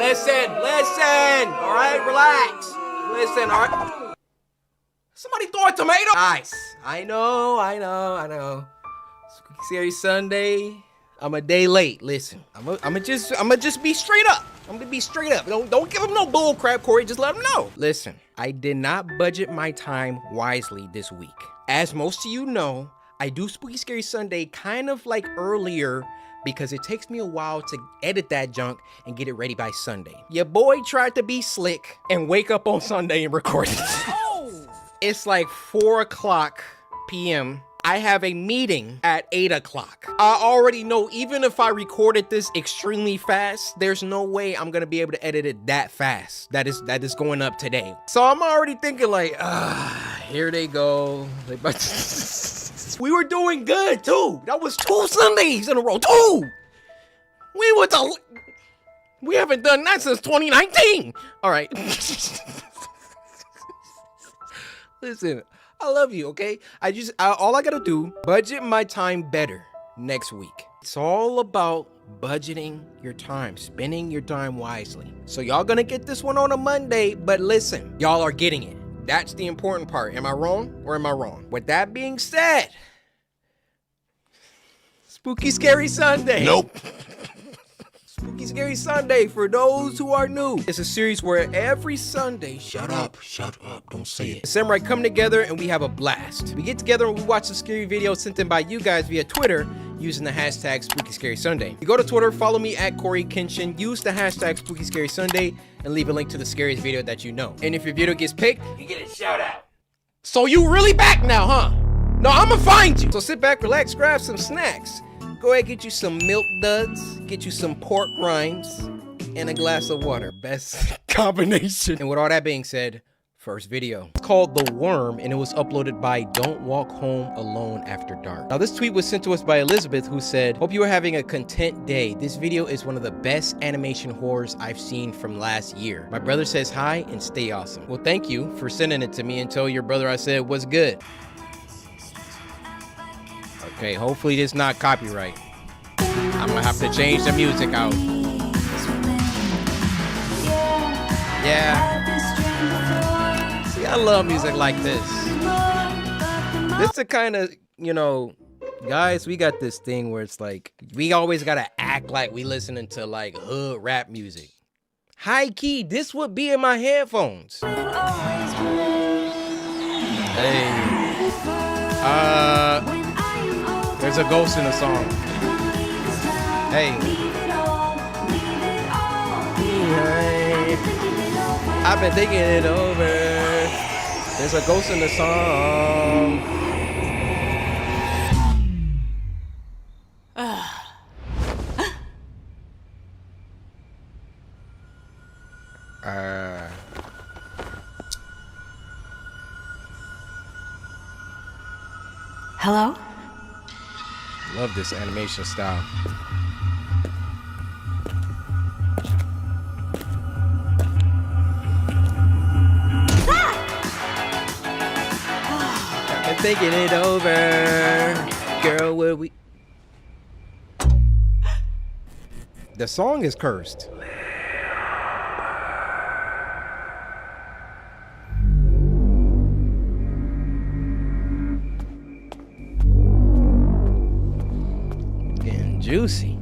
Listen. All right, relax. Listen, all right. Somebody throw a tomato. Nice. I know. Scary Sunday. I'm a day late. Listen, I'ma just be straight up. I'm gonna be straight up. Don't give him no bull crap, Corey. Just let him know. Listen, I did not budget my time wisely this week. As most of you know, I do Spooky Scary Sunday kind of like earlier because it takes me a while to edit that junk and get it ready by Sunday. Your boy tried to be slick and wake up on Sunday and record it. Oh! It's like 4 o'clock p.m. I have a meeting at 8 o'clock. I already know even if I recorded this extremely fast, there's no way I'm gonna be able to edit it that fast. That is going up today. So I'm already thinking like, here they go. We were doing good too. That was 2 Sundays in a row, 2. We haven't done that since 2019. All right. Listen, I love you, okay? All I gotta do, budget my time better next week. It's all about budgeting your time, spending your time wisely. So y'all gonna get this one on a Monday, but listen, y'all are getting it. That's the important part. Am I wrong or am I wrong? With that being said, Spooky Scary Sunday. Nope. Spooky Scary Sunday, for those who are new, it's a series where every Sunday, shut up, don't say it. The Samurai come together and we have a blast. We get together and we watch a scary video sent in by you guys via Twitter using the hashtag Spooky Scary Sunday. You go to Twitter, follow me at CoryxKenshin, use the hashtag Spooky Scary Sunday, and leave a link to the scariest video that you know. And if your video gets picked, you get a shout out. So you really back now, huh? No, I'ma find you. So sit back, relax, grab some snacks. Go ahead, get you some milk duds, get you some pork rinds, and a glass of water. Best combination. And with all that being said, first video. It's called The Worm, and it was uploaded by Don't Walk Home Alone After Dark. Now, this tweet was sent to us by Elizabeth, who said, hope you are having a content day. This video is one of the best animation horrors I've seen from last year. My brother says hi and stay awesome. Well, thank you for sending it to me, and tell your brother I said what's good. Okay, hopefully this is not copyright. I'm gonna have to change the music out. Yeah. See, I love music like this. This is the kind of, you know, guys, we got this thing where it's like, we always gotta act like we listening to like hood rap music. High key, this would be in my headphones. Hey. There's a ghost in the song. Hey. I've been thinking it over. There's a ghost in the song. Hello? Love this animation style. I've been thinking it over. Girl, where we... The song is cursed. Juicy.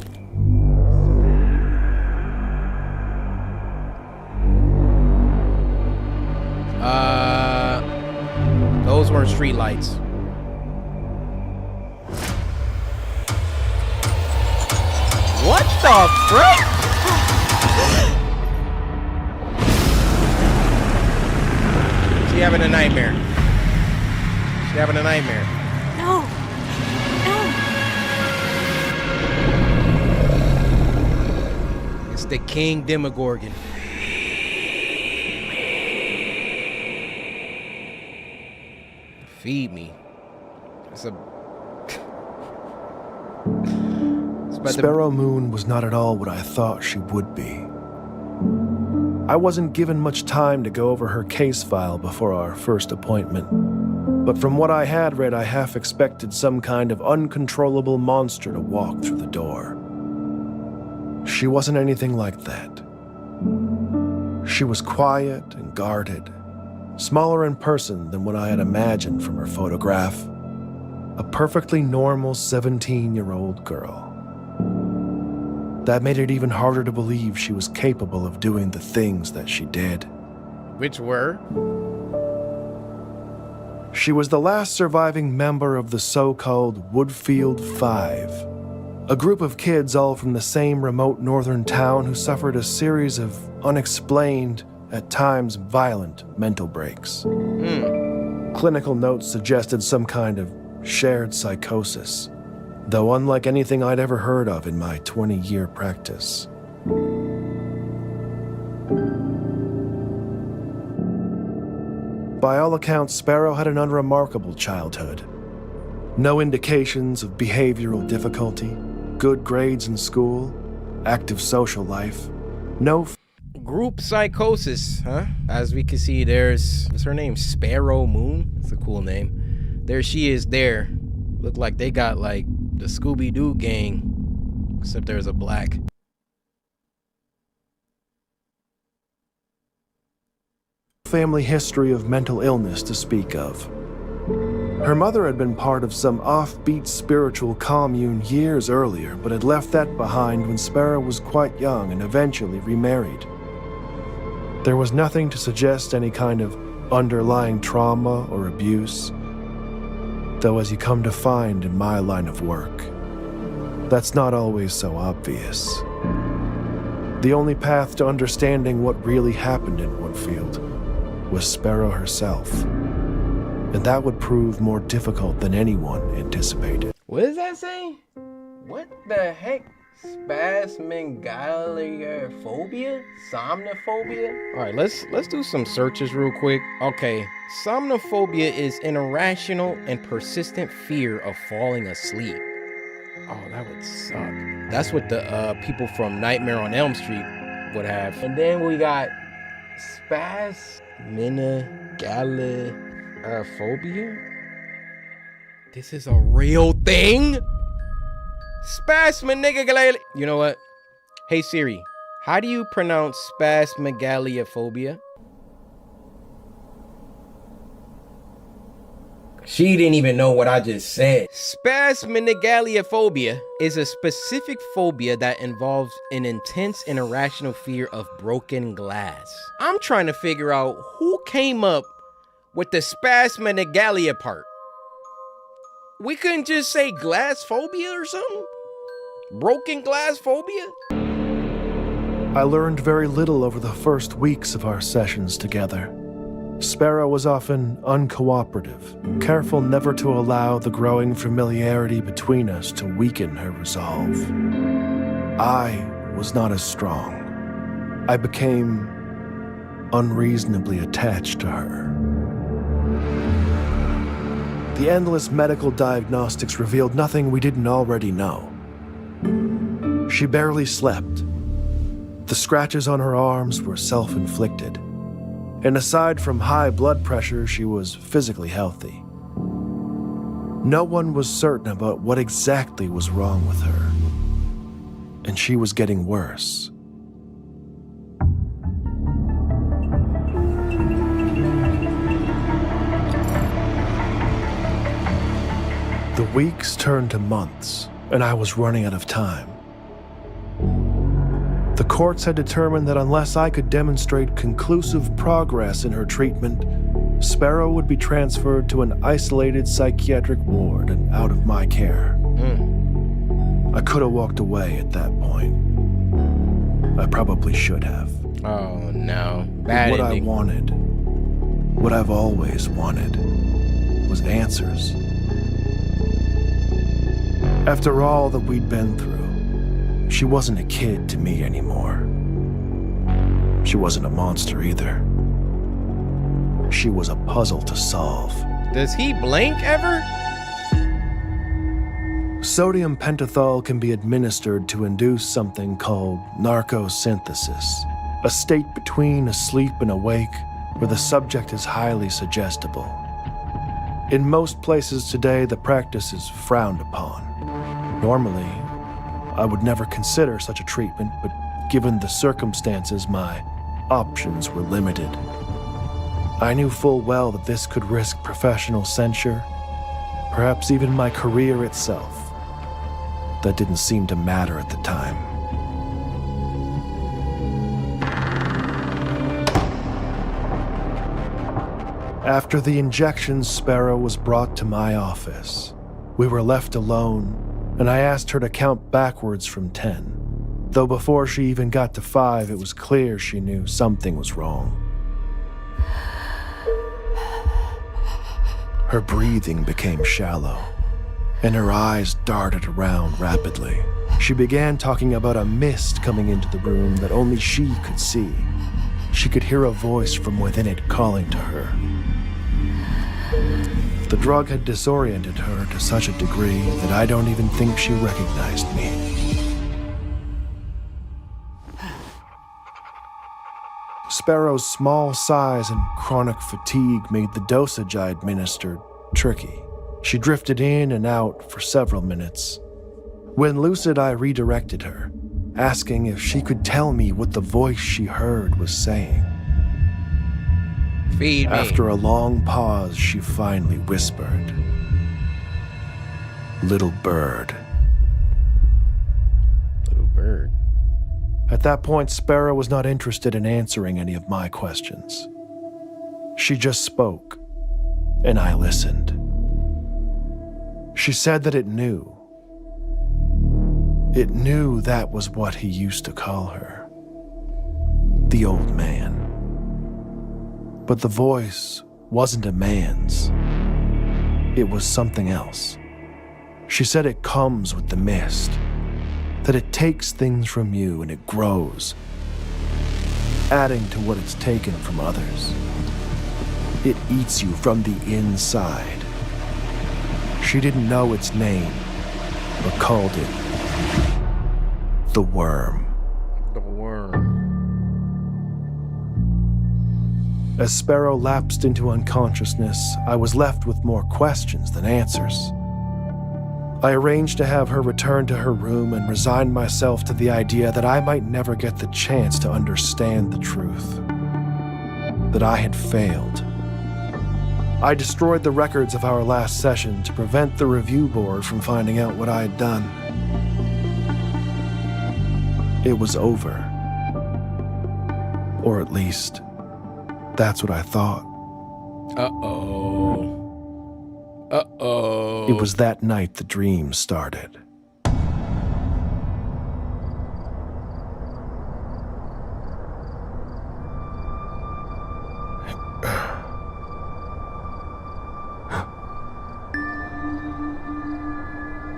Those weren't street lights. What the frick? She having a nightmare. She having a nightmare. No. It's the King Demogorgon. Feed me. It's a... Sparrow Moon was not at all what I thought she would be. I wasn't given much time to go over her case file before our first appointment, but from what I had read, I half expected some kind of uncontrollable monster to walk through the door. She wasn't anything like that. She was quiet and guarded, smaller in person than what I had imagined from her photograph. A perfectly normal 17-year-old girl. That made it even harder to believe she was capable of doing the things that she did. Which were? She was the last surviving member of the so-called Woodfield Five, a group of kids all from the same remote northern town who suffered a series of unexplained, at times violent, mental breaks. Clinical notes suggested some kind of shared psychosis, though unlike anything I'd ever heard of in my 20-year practice. By all accounts, Sparrow had an unremarkable childhood. No indications of behavioral difficulty, good grades in school, active social life, no Group psychosis, huh? As we can see, there's, what's her name? Sparrow Moon? That's a cool name. There she is there. Look like they got like the Scooby-Doo gang, except there's a black. Family history of mental illness to speak of. Her mother had been part of some offbeat spiritual commune years earlier, but had left that behind when Sparrow was quite young and eventually remarried. There was nothing to suggest any kind of underlying trauma or abuse, though as you come to find in my line of work, that's not always so obvious. The only path to understanding what really happened in Woodfield was Sparrow herself, and that would prove more difficult than anyone anticipated. What does that say? What the heck? Spasmegalophobia? Somnophobia? Alright, let's do some searches real quick. Okay, somnophobia is an irrational and persistent fear of falling asleep. Oh, that would suck. That's what the people from Nightmare on Elm Street would have. And then we got spasmegalophobia. This is a real thing? Spasmegalophobia. You know what? Hey Siri, how do you pronounce spasmegalophobia? She didn't even know what I just said. Spasmegalophobia is a specific phobia that involves an intense and irrational fear of broken glass. I'm trying to figure out who came up with the spasmegalophobia part. We couldn't just say glass phobia or something? Broken glass phobia? I learned very little over the first weeks of our sessions together. Sparrow was often uncooperative, careful never to allow the growing familiarity between us to weaken her resolve. I was not as strong. I became unreasonably attached to her. The endless medical diagnostics revealed nothing we didn't already know. She barely slept. The scratches on her arms were self-inflicted. And aside from high blood pressure, she was physically healthy. No one was certain about what exactly was wrong with her. And she was getting worse. The weeks turned to months, and I was running out of time. The courts had determined that unless I could demonstrate conclusive progress in her treatment, Sparrow would be transferred to an isolated psychiatric ward and out of my care. I could have walked away at that point. I probably should have. Oh no, bad What ending. I wanted, what I've always wanted, was answers. After all that we'd been through, she wasn't a kid to me anymore. She wasn't a monster either. She was a puzzle to solve. Does he blink ever? Sodium pentothal can be administered to induce something called narcosynthesis, a state between asleep and awake where the subject is highly suggestible. In most places today, the practice is frowned upon. Normally, I would never consider such a treatment, but given the circumstances, my options were limited. I knew full well that this could risk professional censure, perhaps even my career itself. That didn't seem to matter at the time. After the injections, Sparrow was brought to my office. We were left alone, and I asked her to count backwards from 10. Though before she even got to 5, it was clear she knew something was wrong. Her breathing became shallow, and her eyes darted around rapidly. She began talking about a mist coming into the room that only she could see. She could hear a voice from within it calling to her. The drug had disoriented her to such a degree that I don't even think she recognized me. Sparrow's small size and chronic fatigue made the dosage I administered tricky. She drifted in and out for several minutes. When lucid, I redirected her, asking if she could tell me what the voice she heard was saying. Feed me. After a long pause, she finally whispered, "Little bird." Little bird. At that point, Sparrow was not interested in answering any of my questions. She just spoke, and I listened. She said that it knew. It knew that was what he used to call her. The old man. But the voice wasn't a man's. It was something else. She said it comes with the mist, that it takes things from you and it grows, adding to what it's taken from others. It eats you from the inside. She didn't know its name, but called it the worm. The worm. As Sparrow lapsed into unconsciousness, I was left with more questions than answers. I arranged to have her return to her room and resigned myself to the idea that I might never get the chance to understand the truth. That I had failed. I destroyed the records of our last session to prevent the review board from finding out what I had done. It was over. Or at least, that's what I thought. Uh-oh. Uh-oh. It was that night the dream started.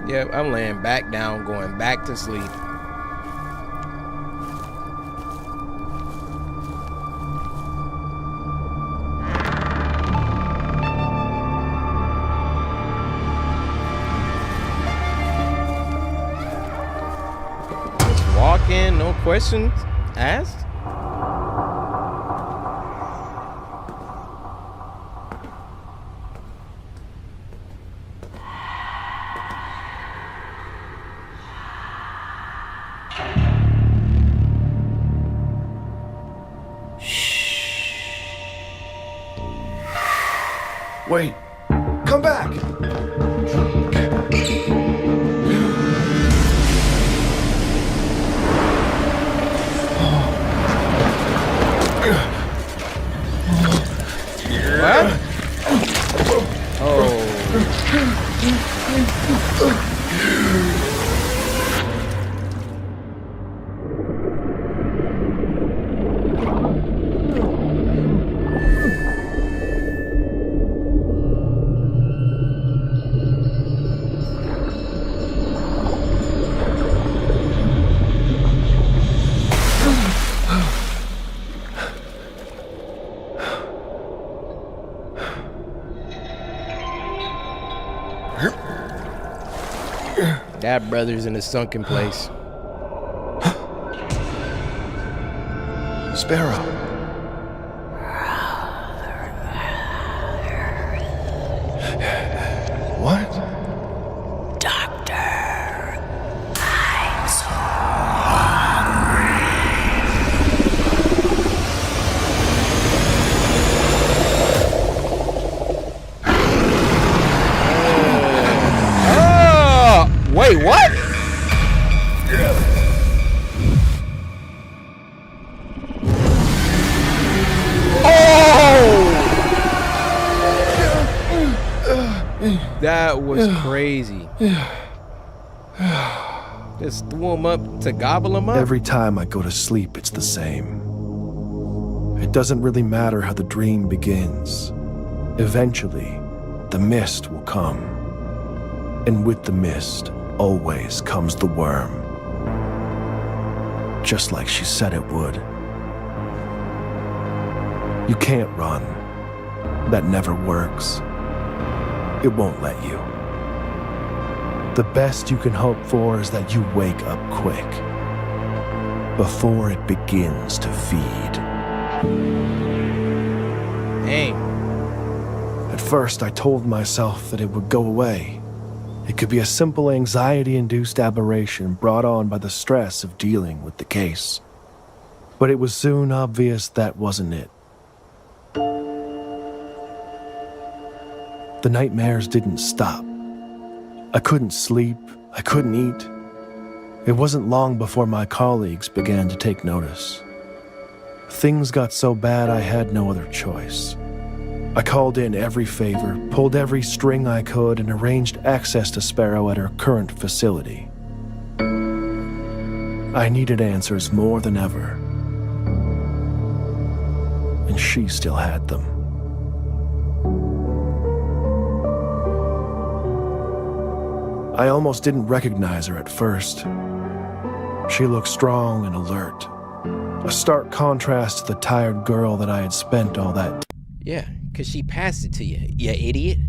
Yeah, I'm laying back down, going back to sleep. Just walk in, no questions asked? Wait, come back! What? Oh. That brother's in a sunken place. Sparrow. What? That was crazy. Just threw him up to gobble him up? Every time I go to sleep, it's the same. It doesn't really matter how the dream begins. Eventually, the mist will come. And with the mist, always comes the worm. Just like she said it would. You can't run. That never works. It won't let you. The best you can hope for is that you wake up quick, before it begins to feed. Dang. At first, I told myself that it would go away. It could be a simple anxiety-induced aberration brought on by the stress of dealing with the case. But it was soon obvious that wasn't it. The nightmares didn't stop. I couldn't sleep, I couldn't eat. It wasn't long before my colleagues began to take notice. Things got so bad I had no other choice. I called in every favor, pulled every string I could, and arranged access to Sparrow at her current facility. I needed answers more than ever. And she still had them. I almost didn't recognize her at first. She looked strong and alert. A stark contrast to the tired girl that I had spent all that. Yeah, because she passed it to you, you idiot.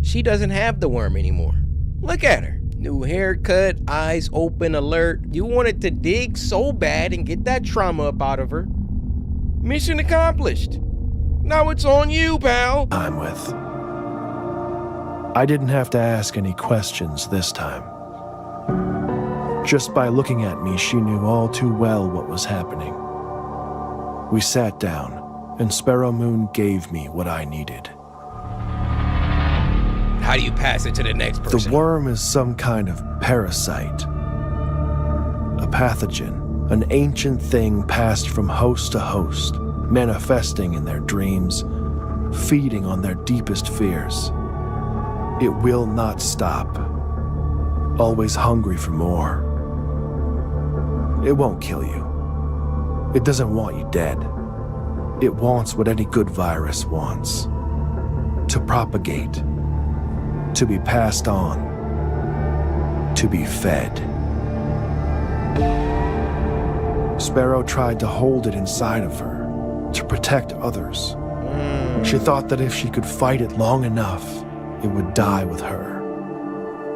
She doesn't have the worm anymore. Look at her. New haircut, eyes open, alert. You wanted to dig so bad and get that trauma up out of her. Mission accomplished. Now it's on you, pal. I'm with. I didn't have to ask any questions this time. Just by looking at me, she knew all too well what was happening. We sat down, and Sparrow Moon gave me what I needed. How do you pass it to the next person? The worm is some kind of parasite. A pathogen, an ancient thing passed from host to host, manifesting in their dreams, feeding on their deepest fears. It will not stop, always hungry for more. It won't kill you. It doesn't want you dead. It wants what any good virus wants. To propagate. To be passed on. To be fed. Sparrow tried to hold it inside of her, to protect others. She thought that if she could fight it long enough, it would die with her.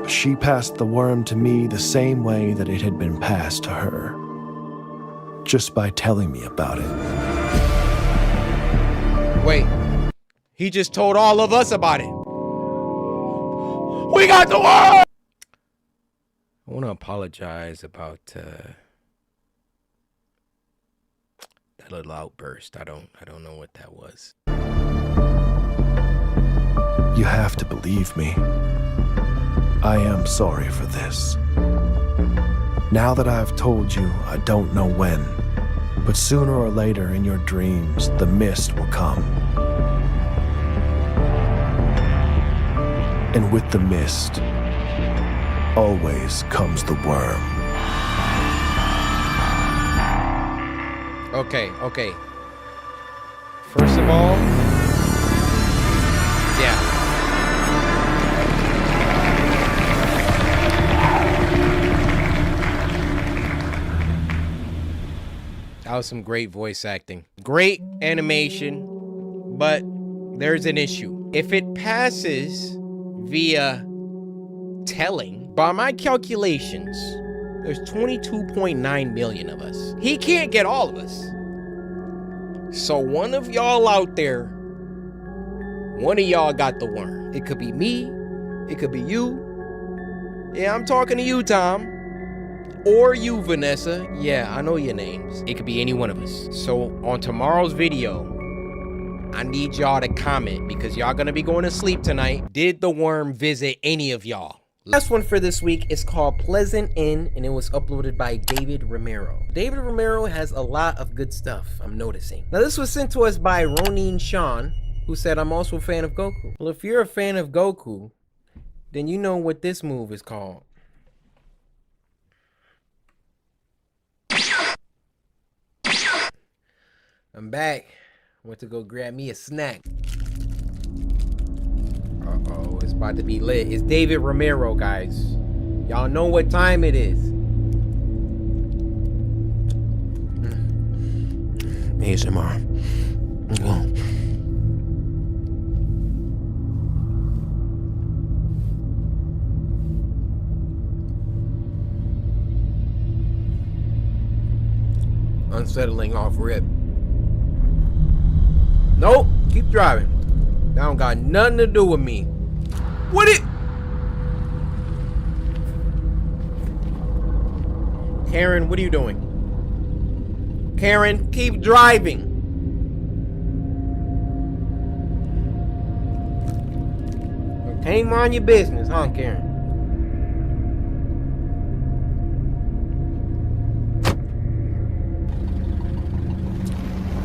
She passed the worm to me the same way that it had been passed to her. Just by telling me about it. Wait, he just told all of us about it. We got the worm! I want to apologize about that little outburst. I don't know what that was. You have to believe me. I am sorry for this. Now that I've told you, I don't know when, but sooner or later in your dreams, the mist will come. And with the mist, always comes the worm. Okay. First of all, yeah. That was some great voice acting. Great animation, but there's an issue. If it passes via telling, by my calculations, there's 22.9 million of us. He can't get all of us. So one of y'all out there, one of y'all got the worm. It could be me, it could be you. Yeah, I'm talking to you, Tom. Or you, Vanessa. Yeah, I know your names. It could be any one of us. So on tomorrow's video, I need y'all to comment because y'all gonna be going to sleep tonight. Did the worm visit any of y'all? Last one for this week is called Pleasant Inn, and it was uploaded by David Romero. David Romero has a lot of good stuff, I'm noticing. Now this was sent to us by Ronin Sean, who said, I'm also a fan of Goku. Well, if you're a fan of Goku, then you know what this move is called. I'm back. Went to go grab me a snack. Uh-oh, it's about to be lit. It's David Romero, guys. Y'all know what time it is. ASMR. Unsettling off rip. Nope, keep driving. That don't got nothing to do with me. What it? Karen, what are you doing? Karen, keep driving. Can't mind your business, huh, Karen?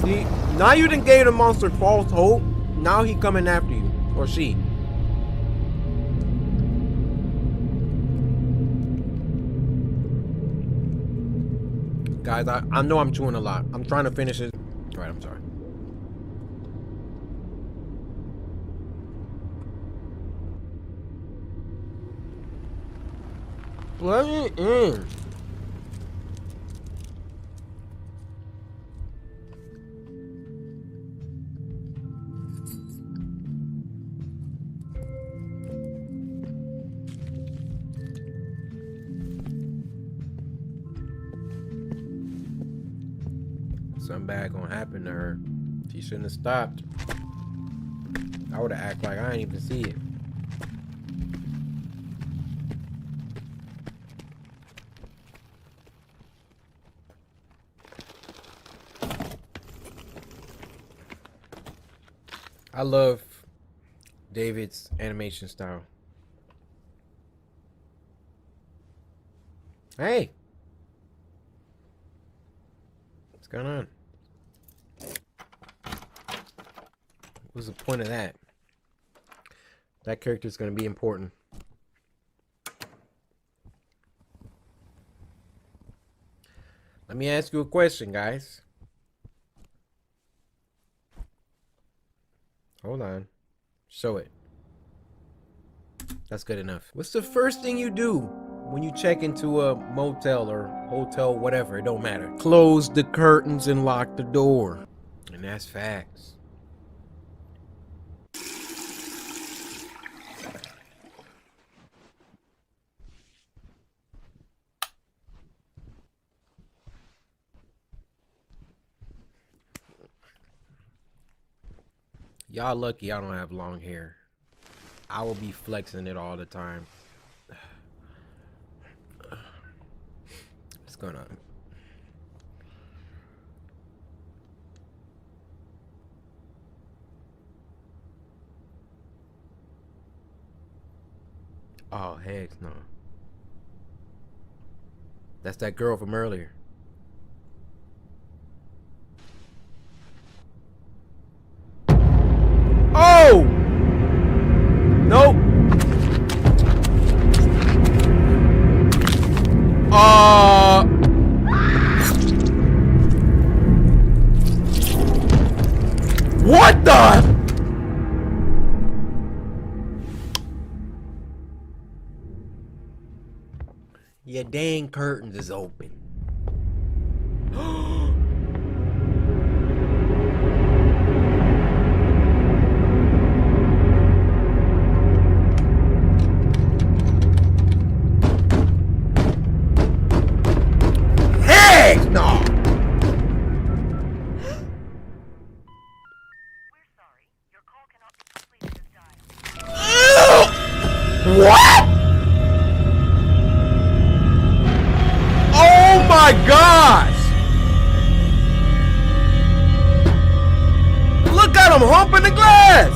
See, now you done gave the monster false hope. Now he coming after you, or she. Guys, I know I'm chewing a lot. I'm trying to finish it. All right, I'm sorry. Let it in. Something bad gonna happen to her. She shouldn't have stopped. I would have acted like I didn't even see it. I love David's animation style. Hey! What's going on? What's the point of that? That character's gonna be important. Let me ask you a question, guys. Hold on. Show it. That's good enough. What's the first thing you do when you check into a motel or hotel, whatever? It don't matter. Close the curtains and lock the door. And that's facts. Y'all lucky I don't have long hair. I will be flexing it all the time. What's going on? Oh, heck no. That's that girl from earlier. Oh! Nope. What the? Your dang curtains is open. What? Oh my gosh! Look at him humping the glass!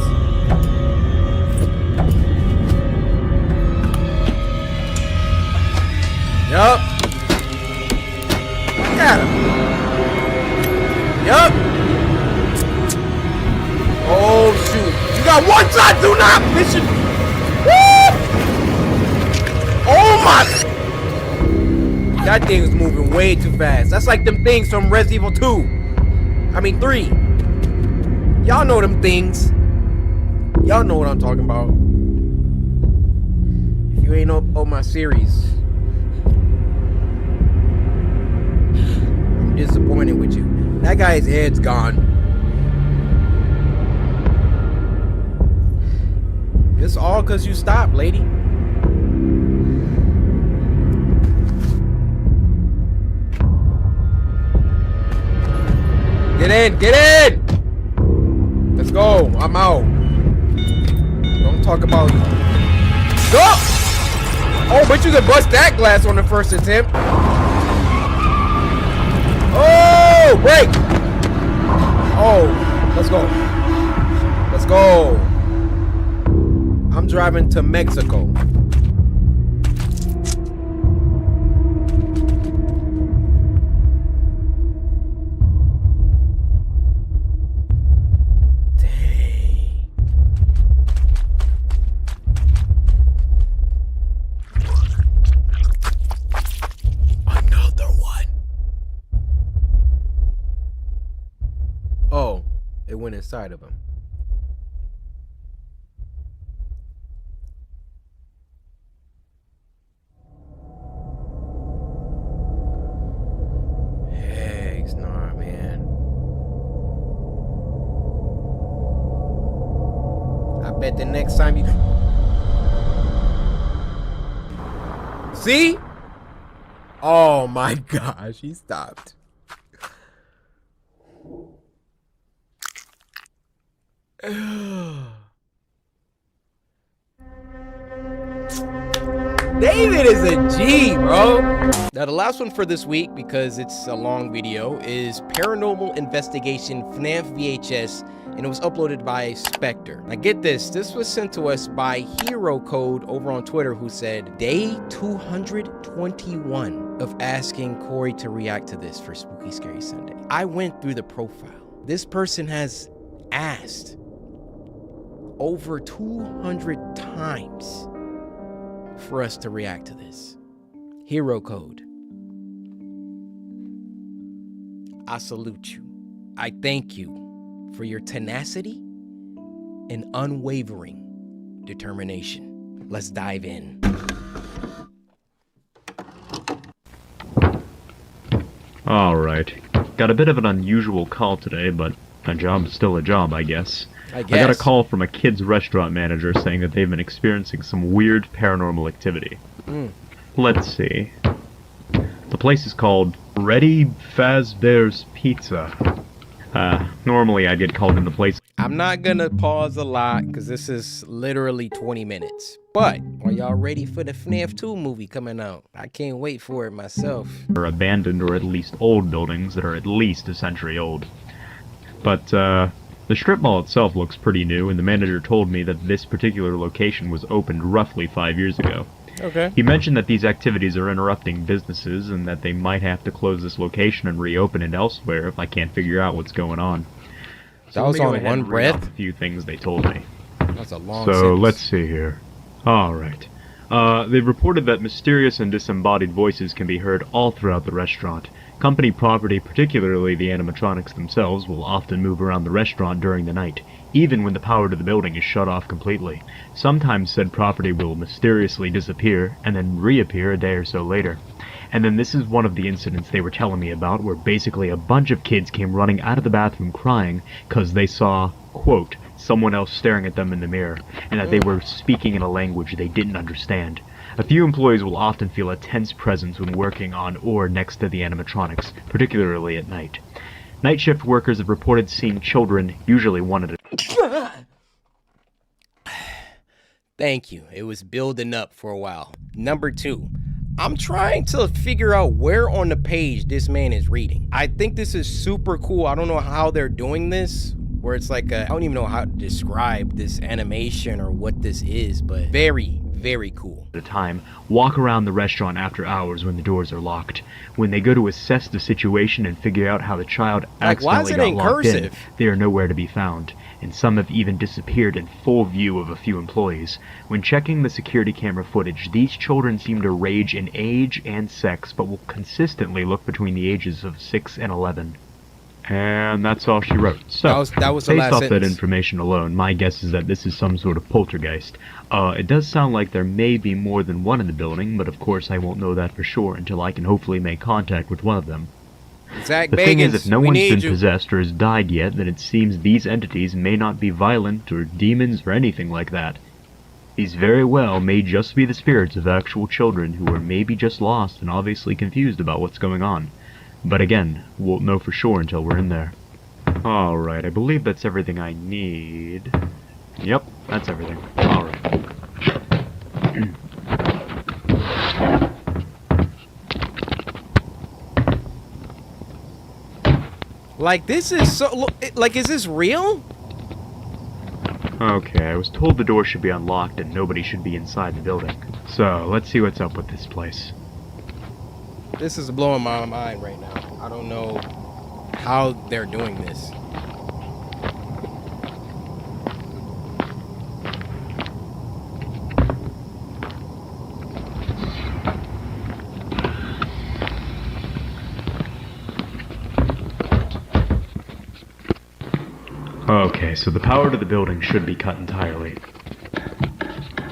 Yup. Look at him. Yup. Oh shoot. You got one shot, do not mission. Woo! my! That thing was moving way too fast. That's like them things from Resident Evil 2. I mean 3. Y'all know them things. Y'all know what I'm talking about. If you ain't on my series, I'm disappointed with you. That guy's head's gone. It's all because you stopped, lady. Get in, get in! Let's go, I'm out. Don't talk about... Go! Oh, but you could bust that glass on the first attempt. Oh, break! Oh, let's go. Let's go. I'm driving to Mexico. Dang. Another one. Oh, it went inside of him. Bet the next time you see? Oh my gosh, he stopped. David is a G, bro. Now the last one for this week, because it's a long video, is Paranormal Investigation FNAF VHS, and it was uploaded by Spectre. Now get this, this was sent to us by Hero Code over on Twitter, who said, day 221 of asking Cory to react to this for Spooky Scary Sunday. I went through the profile. This person has asked over 200 times for us to react to this. Hero Code, I salute you. I thank you for your tenacity and unwavering determination. Let's dive in. All right. Got a bit of an unusual call today, but a job's still a job, I guess. I got a call from a kid's restaurant manager saying that they've been experiencing some weird paranormal activity. Let's see. The place is called Freddy Fazbear's Pizza. Normally I'd get called in the place. I'm not gonna pause a lot because this is literally 20 minutes. But are y'all ready for the FNAF 2 movie coming out? I can't wait for it myself. Or abandoned or at least old buildings that are at least a century old. But the strip mall itself looks pretty new, and the manager told me that this particular location was opened roughly 5 years ago. Okay. He mentioned that these activities are interrupting businesses and that they might have to close this location and reopen it elsewhere if I can't figure out what's going on. So that was on one breath? A few things they told me. That's a long So sentence. let's see here. Alright. They've reported that mysterious and disembodied voices can be heard all throughout the restaurant. Company property, particularly the animatronics themselves, will often move around the restaurant during the night, even when the power to the building is shut off completely. Sometimes said property will mysteriously disappear, and then reappear a day or so later. And then this is one of the incidents they were telling me about, where basically a bunch of kids came running out of the bathroom crying because they saw, quote, someone else staring at them in the mirror, and that they were speaking in a language they didn't understand. A few employees will often feel a tense presence when working on or next to the animatronics, particularly at night. Night shift workers have reported seeing children, usually one at a time. Thank you. It was building up for a while. Number 2. I'm trying to figure out where on the page this man is reading. I think this is super cool. I don't know how they're doing this, where it's like I don't even know how to describe this animation or what this is, but very, very cool. At a time, walk around the restaurant after hours when the doors are locked. When they go to assess the situation and figure out how the child accidentally got locked in, they are nowhere to be found, and some have even disappeared in full view of a few employees. When checking the security camera footage, these children seem to range in age and sex, but will consistently look between the ages of 6 and 11. And that's all she wrote. So, that was the last based off sentence. that information alone, my guess is that this is some sort of poltergeist. It does sound like there may be more than one in the building, but of course I won't know that for sure until I can hopefully make contact with one of them. Zach The thing is, Bagans, if no we one's need been you. possessed or has died yet, then it seems these entities may not be violent or demons or anything like that. These very well may just be the spirits of actual children who are maybe just lost and obviously confused about what's going on. But again, won't know for sure until we're in there. Alright, I believe that's everything I need. Yep, that's everything. Alright. Like, this is so... Like, is this real? Okay, I was told the door should be unlocked and nobody should be inside the building. So, let's see what's up with this place. This is blowing my mind right now. I don't know how they're doing this. Okay, so the power to the building should be cut entirely.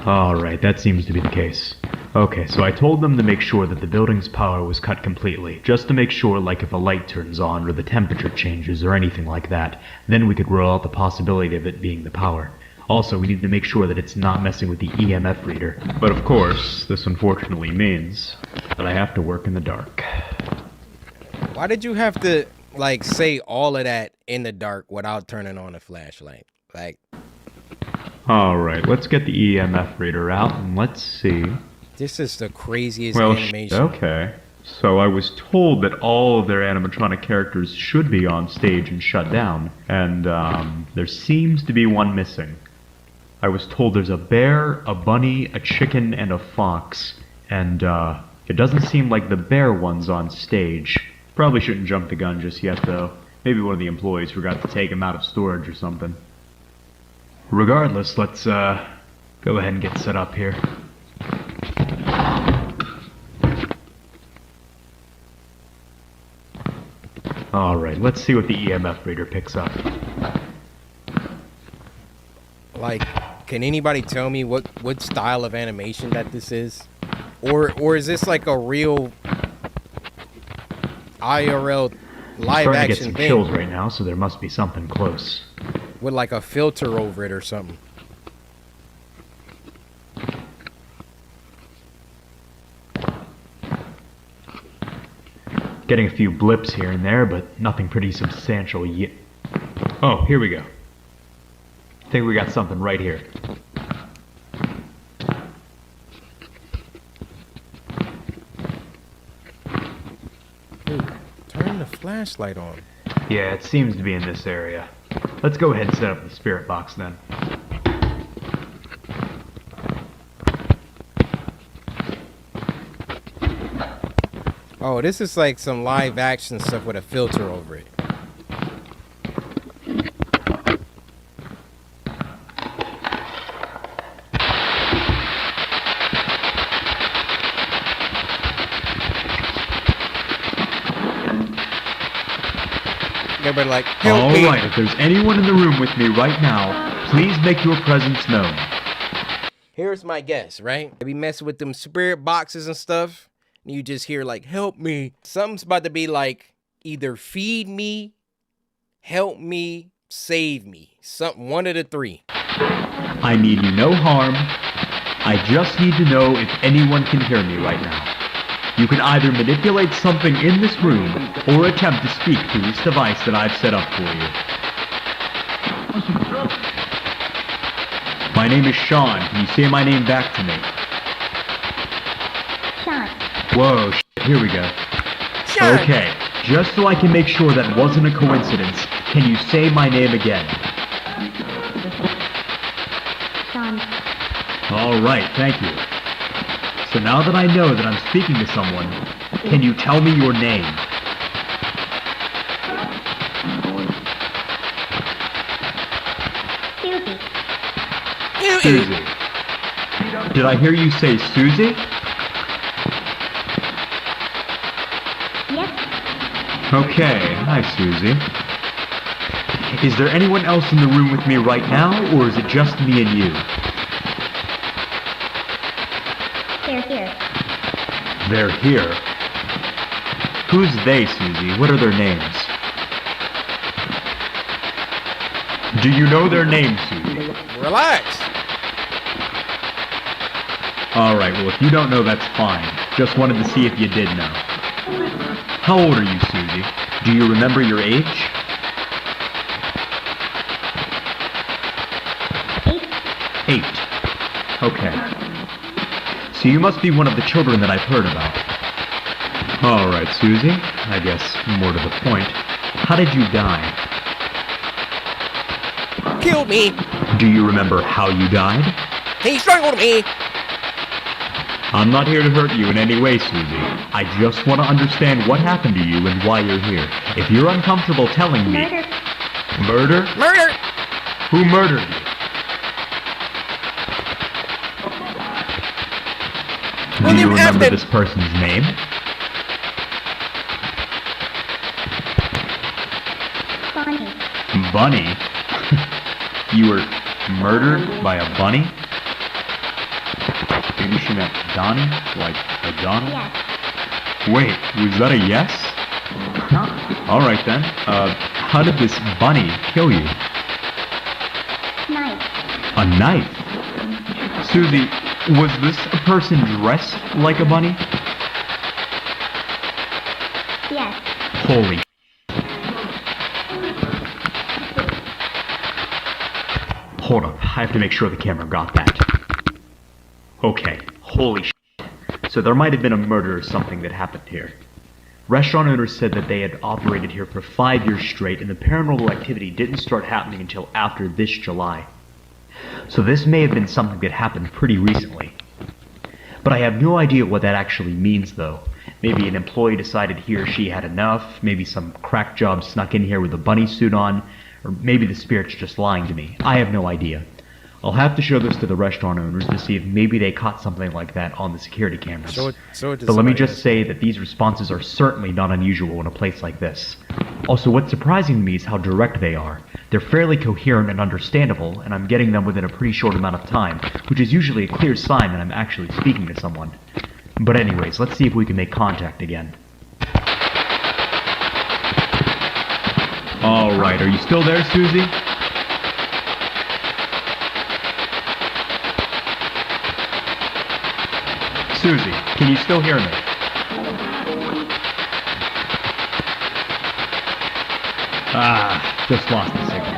Alright, that seems to be the case. Okay, so I told them to make sure that the building's power was cut completely, just to make sure, like if a light turns on or the temperature changes or anything like that, then we could rule out the possibility of it being the power. Also, we need to make sure that it's not messing with the EMF reader. But of course, this unfortunately means that I have to work in the dark. Why did you have to, like, say all of that in the dark without turning on a flashlight? Like... Alright, let's get the EMF reader out and let's see. This is the craziest animation. Okay. So I was told that all of their animatronic characters should be on stage and shut down, and there seems to be one missing. I was told there's a bear, a bunny, a chicken, and a fox, and it doesn't seem like the bear one's on stage. Probably shouldn't jump the gun just yet, though. Maybe one of the employees forgot to take him out of storage or something. Regardless, let's go ahead and get set up here. Alright, let's see what the EMF reader picks up. Like, can anybody tell me what style of animation that this is? Or is this like a real IRL live I'm starting to action get some thing chills right now, so there must be something close. with like a filter over it or something? Getting a few blips here and there, but nothing pretty substantial yet. Oh, here we go. I think we got something right here. Dude, turn the flashlight on. Yeah, it seems to be in this area. Let's go ahead and set up the spirit box then. Oh, this is like some live action stuff with a filter over it. Everybody like, help me. Alright, if there's anyone in the room with me right now, please make your presence known. Here's my guess, right? They be messing with them spirit boxes and stuff. And you just hear like, help me. Something's about to be like, either feed me, help me, save me. Something, one of the three. I mean you no harm. I just need to know if anyone can hear me right now. You can either manipulate something in this room or attempt to speak through this device that I've set up for you. My name is Sean. Can you say my name back to me? Sean. Whoa, here we go. Sean. Okay, just so I can make sure that wasn't a coincidence, can you say my name again? Sean. Alright, thank you. So now that I know that I'm speaking to someone, can you tell me your name? Susie. Did I hear you say Susie? Yes. Okay, hi Susie. Is there anyone else in the room with me right now, or is it just me and you? They're here. They're here? Who's they, Susie? What are their names? Do you know their names, Susie? Relax. Alright, well if you don't know, that's fine. Just wanted to see if you did know. How old are you, Susie? Do you remember your age? 8. Okay. So you must be one of the children that I've heard about. Alright, Susie. I guess more to the point. How did you die? Killed me. Do you remember how you died? He strangled me. I'm not here to hurt you in any way, Susie. I just want to understand what happened to you and why you're here. If you're uncomfortable telling me... Murder. Murder? Murder. Who murdered you? Do you remember this person's name? Bonnie. Bunny? You were murdered by a bunny? Maybe she meant Donnie? Like a Donald? Yes. Wait, was that a yes? Alright then. How did this bunny kill you? Knife. A knife? Susie, was this a person dressed like a bunny? Yes. Holy Hold up, I have to make sure the camera got that. Okay, holy So there might have been a murder or something that happened here. Restaurant owners said that they had operated here for 5 years straight and the paranormal activity didn't start happening until after this July. So this may have been something that happened pretty recently. But I have no idea what that actually means though. Maybe an employee decided he or she had enough, maybe some crack job snuck in here with a bunny suit on, or maybe the spirit's just lying to me. I have no idea. I'll have to show this to the restaurant owners to see if maybe they caught something like that on the security cameras. Show it to But let me somebody just else. say that these responses are certainly not unusual in a place like this. Also, what's surprising to me is how direct they are. They're fairly coherent and understandable, and I'm getting them within a pretty short amount of time, which is usually a clear sign that I'm actually speaking to someone. But anyways, let's see if we can make contact again. Alright, are you still there, Susie? Susie, can you still hear me? Just lost the signal.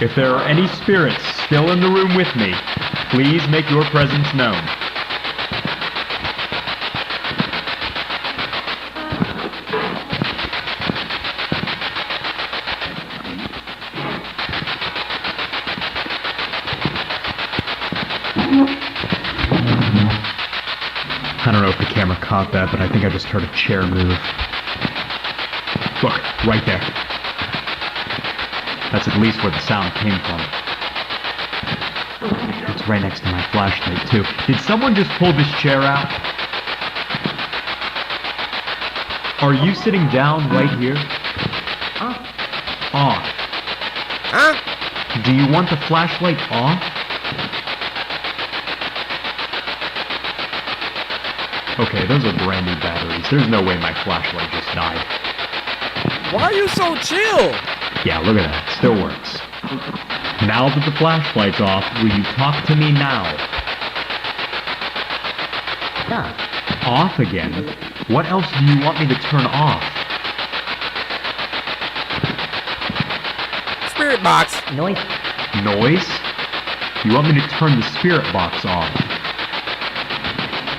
If there are any spirits still in the room with me, please make your presence known. I don't know if the camera caught that, but I think I just heard a chair move. Look, right there. That's at least where the sound came from. It's right next to my flashlight, too. Did someone just pull this chair out? Are you sitting down right here? Off. Huh? Do you want the flashlight off? Okay, those are brand new batteries. There's no way my flashlight just died. Why are you so chill? Yeah, look at that. It still works. Now that the flashlight's off, will you talk to me now? Yeah. Off again? What else do you want me to turn off? Spirit box. Noise. Noise? You want me to turn the spirit box off?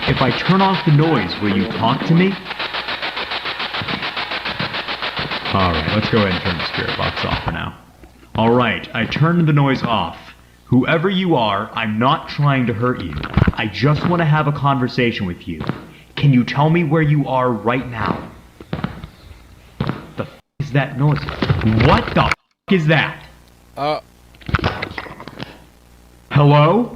If I turn off the noise, will you talk to me? Alright, let's go ahead and turn the spirit box off for now. Alright, I turned the noise off. Whoever you are, I'm not trying to hurt you. I just want to have a conversation with you. Can you tell me where you are right now? The f is that noise? What the f is that? Hello?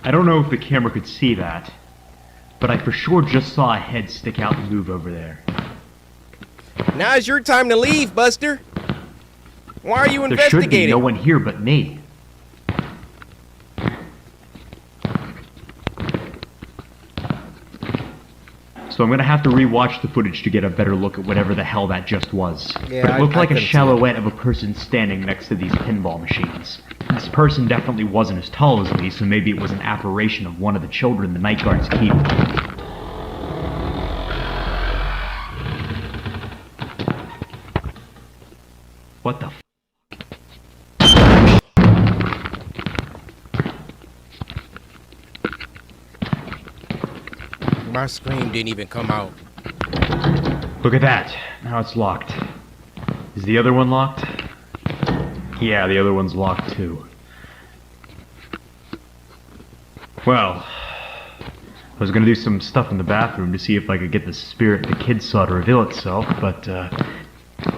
I don't know if the camera could see that, but I for sure just saw a head stick out and move over there. Now's your time to leave, Buster. Why are you There should be investigating? no one here but me. So I'm gonna have to rewatch the footage to get a better look at whatever the hell that just was. Yeah, But it looked like a couldn't see silhouette of a person standing next to these pinball machines. This person definitely wasn't as tall as me, so maybe it was an apparition of one of the children the night guards keep. What the f? My scream didn't even come out. Look at that. Now it's locked. Is the other one locked? Yeah, the other one's locked too. Well, I was gonna do some stuff in the bathroom to see if I could get the spirit the kid saw to reveal itself, but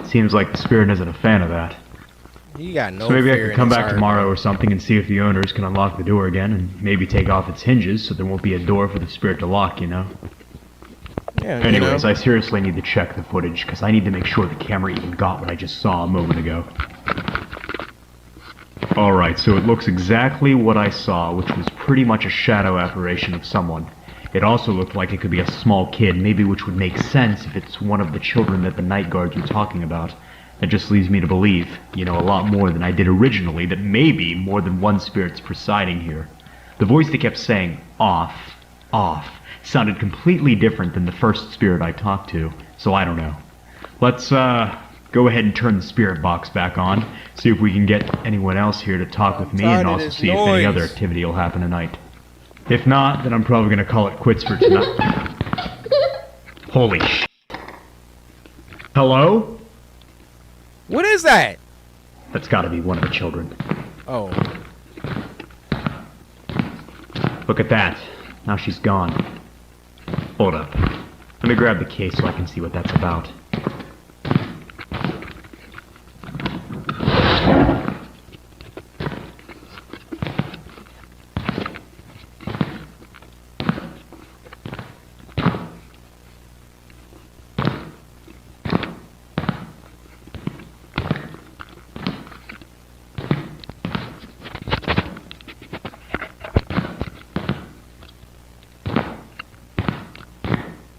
seems like the spirit isn't a fan of that. You got no So maybe I fear could in come his back heart. tomorrow or something and see if the owners can unlock the door again and maybe take off its hinges so there won't be a door for the spirit to lock, you know? Yeah, Anyways, you know. I seriously need to check the footage because I need to make sure the camera even got what I just saw a moment ago. Alright, so it looks exactly what I saw, which was pretty much a shadow apparition of someone. It also looked like it could be a small kid, maybe, which would make sense if it's one of the children that the night guards were talking about. That just leads me to believe, you know, a lot more than I did originally, that maybe more than one spirit's presiding here. The voice that kept saying, off, sounded completely different than the first spirit I talked to, so I don't know. Let's, go ahead and turn the spirit box back on, see if we can get anyone else here to talk with me, and tired of also this see if any noise. other activity will happen tonight. If not, then I'm probably gonna call it quits for tonight. Holy sh**. Hello? What is that? That's gotta be one of the children. Oh, Look at that. Now she's gone. Hold up. Let me grab the case so I can see what that's about.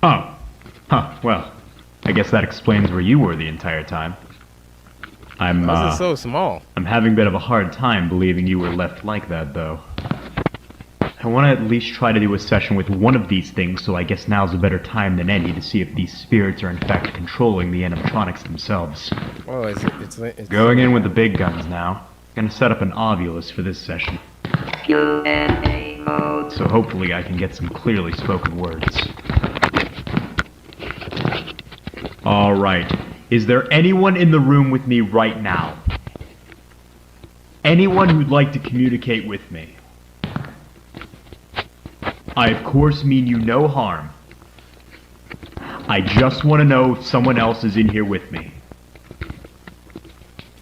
Oh. Huh, well, I guess that explains where you were the entire time. this is so small. I'm having a bit of a hard time believing you were left like that, though. I want to at least try to do a session with one of these things, so I guess now's a better time than any to see if these spirits are in fact controlling the animatronics themselves. Oh, it's Going in with the big guns now. Gonna set up an ovulus for this session. Q&A mode. So hopefully I can get some clearly spoken words. Alright. Is there anyone in the room with me right now? Anyone who'd like to communicate with me? I of course mean you no harm. I just want to know if someone else is in here with me.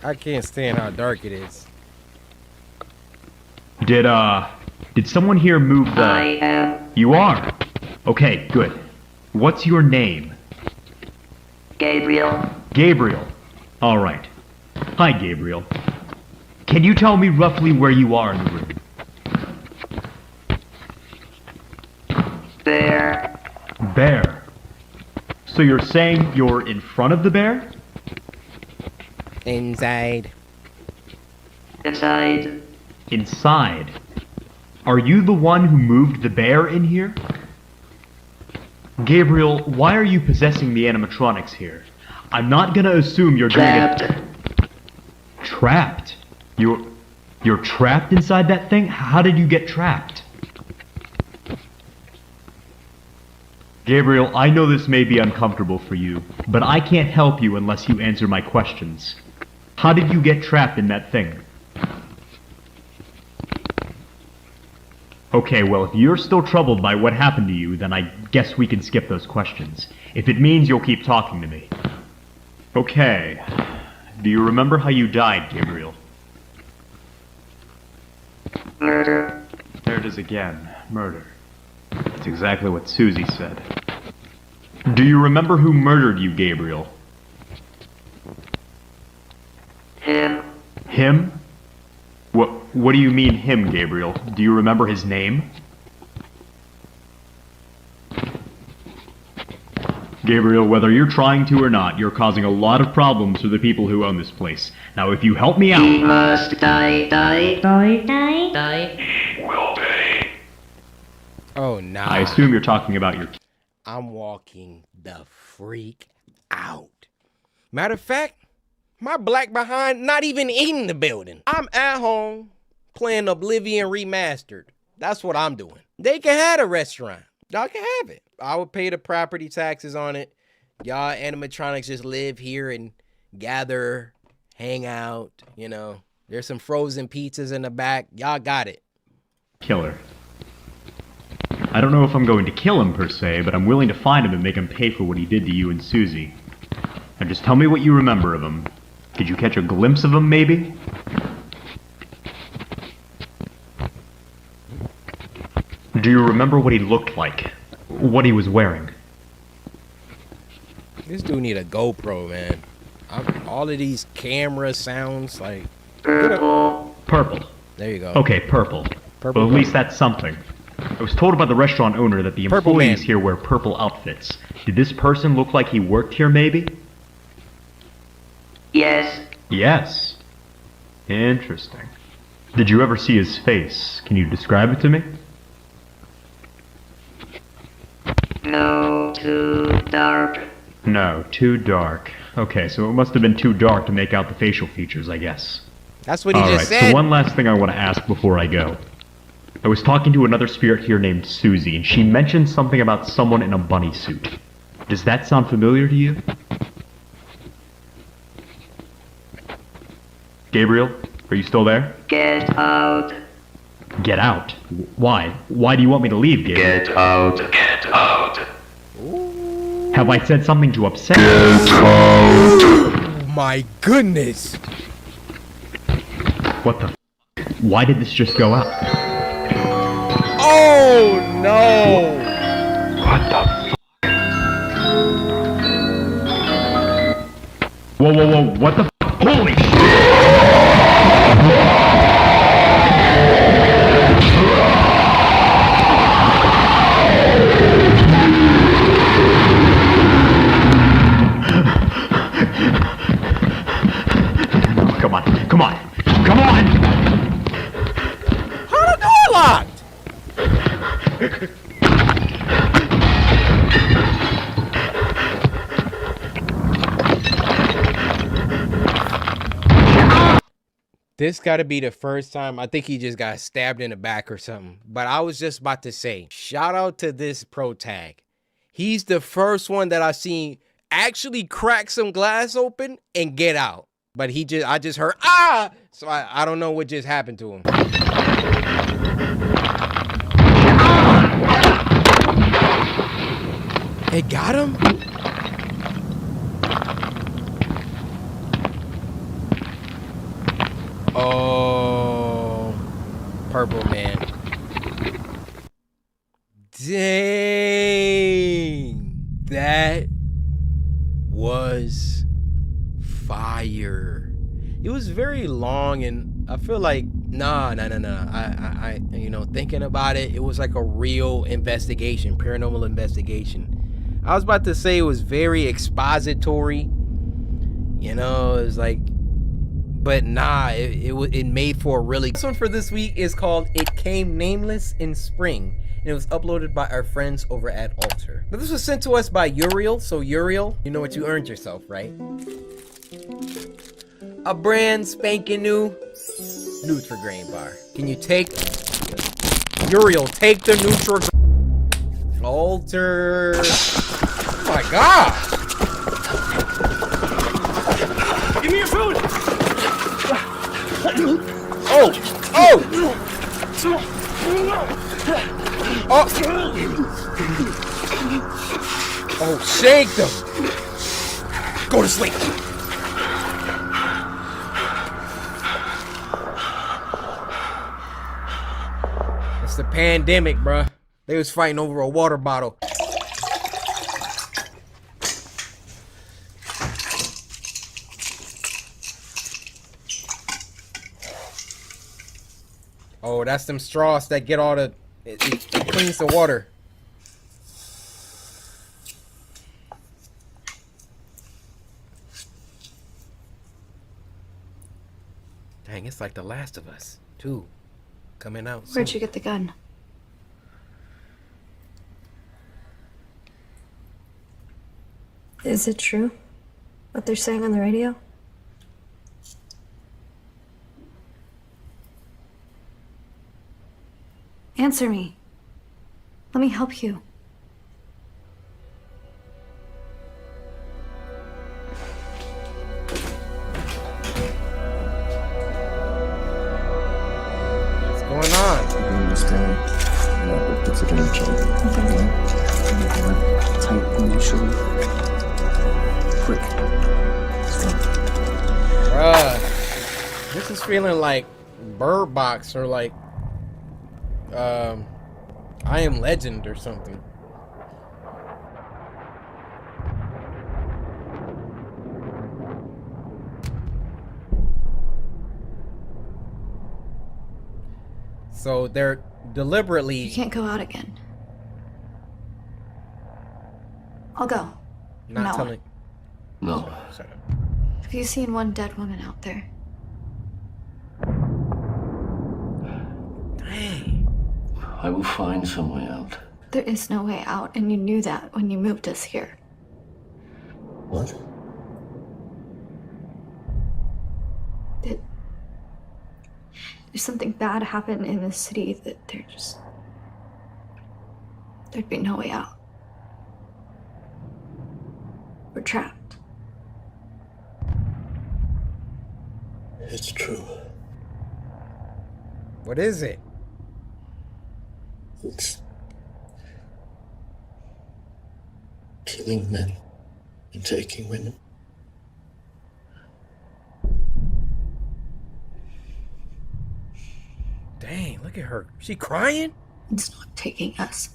I can't stand how dark it is. Did someone here move the... I am You are? Okay, good. What's your name? Gabriel. Gabriel. Alright. Hi, Gabriel. Can you tell me roughly where you are in the room? Bear. Bear. So you're saying you're in front of the bear? Inside. Inside. Inside. Are you the one who moved the bear in here? Gabriel, why are you possessing the animatronics here? I'm not gonna assume you're doing Trapped. it... Trapped? You're trapped inside that thing? How did you get trapped? Gabriel, I know this may be uncomfortable for you, but I can't help you unless you answer my questions. How did you get trapped in that thing? Okay, well, if you're still troubled by what happened to you, then I guess we can skip those questions. If it means you'll keep talking to me. Okay. Do you remember how you died, Gabriel? Murder. There it is again. Murder. That's exactly what Susie said. Do you remember who murdered you, Gabriel? Him. Him? What do you mean him, Gabriel? Do you remember his name? Gabriel, whether you're trying to or not, you're causing a lot of problems for the people who own this place. Now, if you help me He out... must die. Oh, nah. I assume you're talking about your... I'm walking the freak out. Matter of fact, my black behind not even in the building. I'm at home playing Oblivion Remastered. That's what I'm doing. They can have a restaurant. Y'all can have it. I would pay the property taxes on it. Y'all animatronics just live here and gather, hang out, you know. There's some frozen pizzas in the back. Y'all got it. Killer. I don't know if I'm going to kill him per se, but I'm willing to find him and make him pay for what he did to you and Susie. Now just tell me what you remember of him. Did you catch a glimpse of him, maybe? Do you remember what he looked like? What he was wearing? This dude need a GoPro, man. All of these camera sounds like... Purple. Purple. There you go. Okay, purple. Purple Well, at least man. that's something. I was told by the restaurant owner that the Purple employees man. here wear purple outfits. Did this person look like he worked here, maybe? Yes. Yes. Interesting. Did you ever see his face? Can you describe it to me? No. Too dark. No, too dark. Okay, so it must have been too dark to make out the facial features, I guess. That's what he Alright, just said. so one last thing I want to ask before I go. I was talking to another spirit here named Susie, and she mentioned something about someone in a bunny suit. Does that sound familiar to you? Gabriel, are you still there? Get out. Get out? Why? Why do you want me to leave, Gabriel? Get out. Get out. Have I said something to upset you? Oh my goodness. What the f***? Why did this just go out? Oh no. What the f***? Whoa, whoa, whoa, what the f***? Holy shit! Come on, come on, come on! How the door locked? This gotta be the first time. I think he just got stabbed in the back or something. But I was just about to say, shout out to this pro tag. He's the first one that I seen actually crack some glass open and get out. But I just heard, ah! So I don't know what just happened to him. It got him? Oh, purple man. Dang, that was fire. It was very long, and I feel like nah. I you know, thinking about it, it was like a real investigation, paranormal investigation. I was about to say it was very expository. You know, it was like, but nah, it made for a really. This one for this week is called "It Came Nameless in Spring," and it was uploaded by our friends over at Alter. But this was sent to us by Uriel. So Uriel, you know what you earned yourself, right? A brand spanking new Nutrigrain bar. Can you take Uriel? Take the Nutrigrain. Alter. Oh my gosh. Give me your food! Oh! Oh! Oh! Oh, shake them! Go to sleep! It's the pandemic, bruh. They was fighting over a water bottle. Oh, that's them straws that get all the... It cleans the water. Dang, it's like The Last of Us 2 coming out soon. Where'd you get the gun? Is it true? What they're saying on the radio? Answer me. Let me help you. What's going on? Bruh, this is feeling like Bird Box or like I Am Legend or something. So they're deliberately... You can't go out again. I'll go. Not No. telling... No. Shut up. Have you seen one dead woman out there? Dang. I will find some way out. There is no way out, and you knew that when you moved us here. What? If something bad happened in the city, that there'd be no way out. We're trapped. It's true. What is it? It's killing men and taking women. Dang, look at her. She crying? It's not taking us.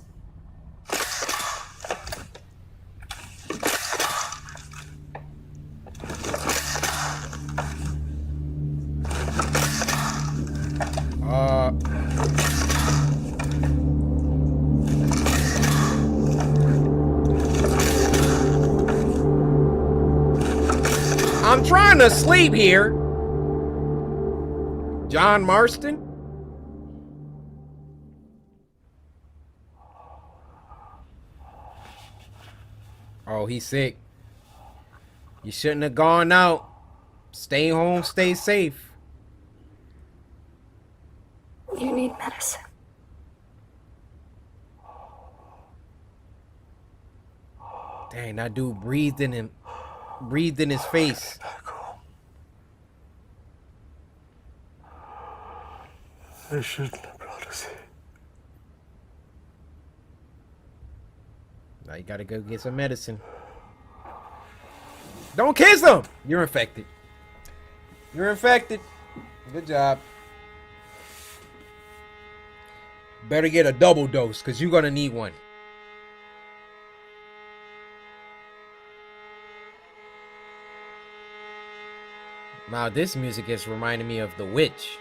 I'm trying to sleep here. John Marston? Oh, he's sick. You shouldn't have gone out. Stay home, stay safe. You need medicine. Dang, that dude breathed in his face. They shouldn't have brought us here. Now you gotta go get some medicine. Don't kiss him! You're infected. You're infected. Good job. Better get a double dose, because you're gonna need one. Now this music is reminding me of The Witch.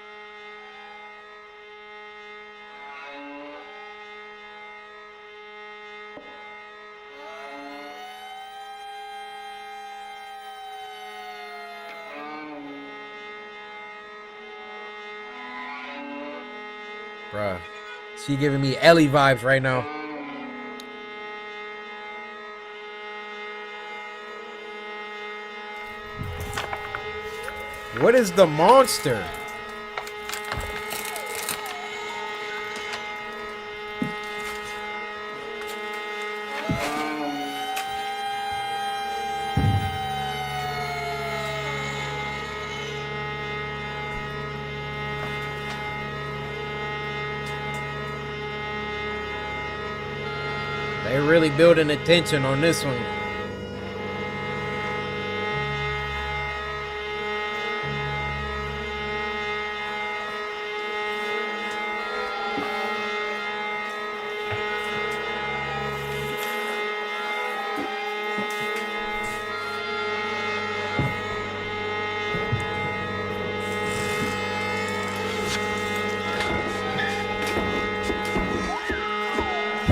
Bruh, she giving me Ellie vibes right now. What is the monster? They really building the tension on this one.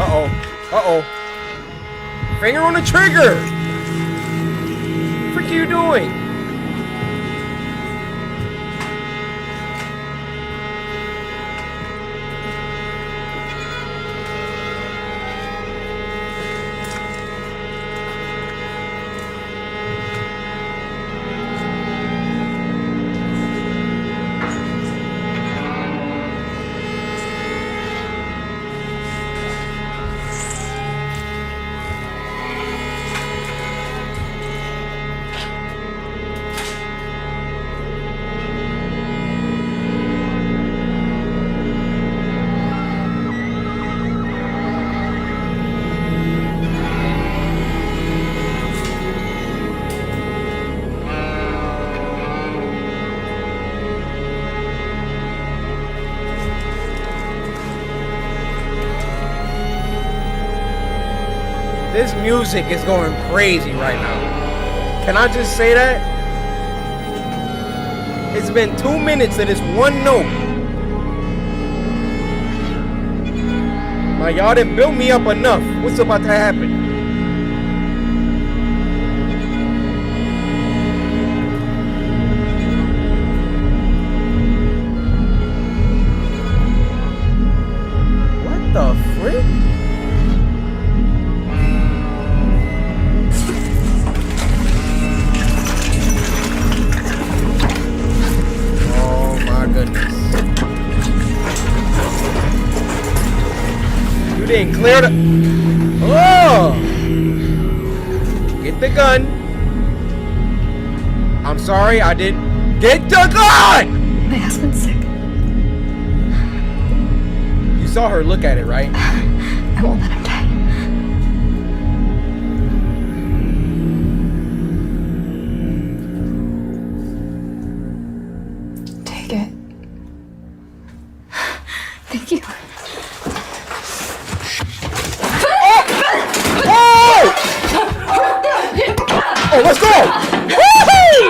Uh-oh. Uh-oh. Finger on the trigger! What the frick are you doing? This music is going crazy right now. Can I just say that? It's been 2 minutes of this one note. Like, y'all didn't build me up enough. What's about to happen? What the frick? Didn't clear the. Oh! Get the gun. I'm sorry, I didn't. Get the gun! My husband's sick. You saw her look at it, right? I won't let him die. Take it. Thank you. Oh, let's go! Woo-hoo!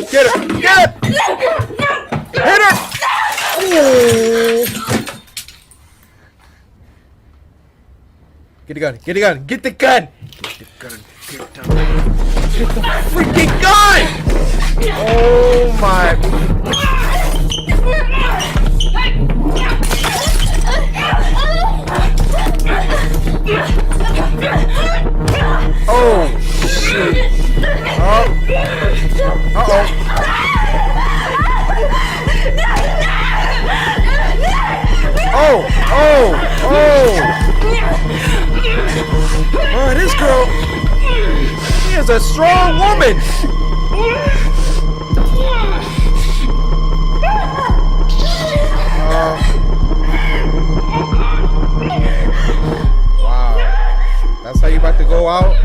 Get her! Get her! Hit her! Ooh. Get the gun! Get the gun! Get the gun! Get the gun! Get the freaking gun! Oh my! Oh shit! Uh-oh! Oh, this girl, she is a strong woman. Wow, that's how you about to go out?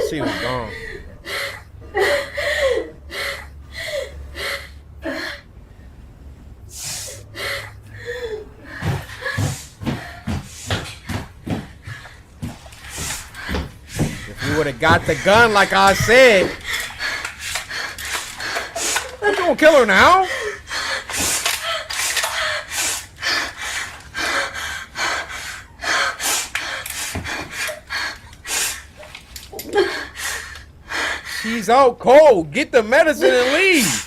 She was gone. If you would have got the gun like I said, you gonna kill her now? She's out cold. Get the medicine and leave.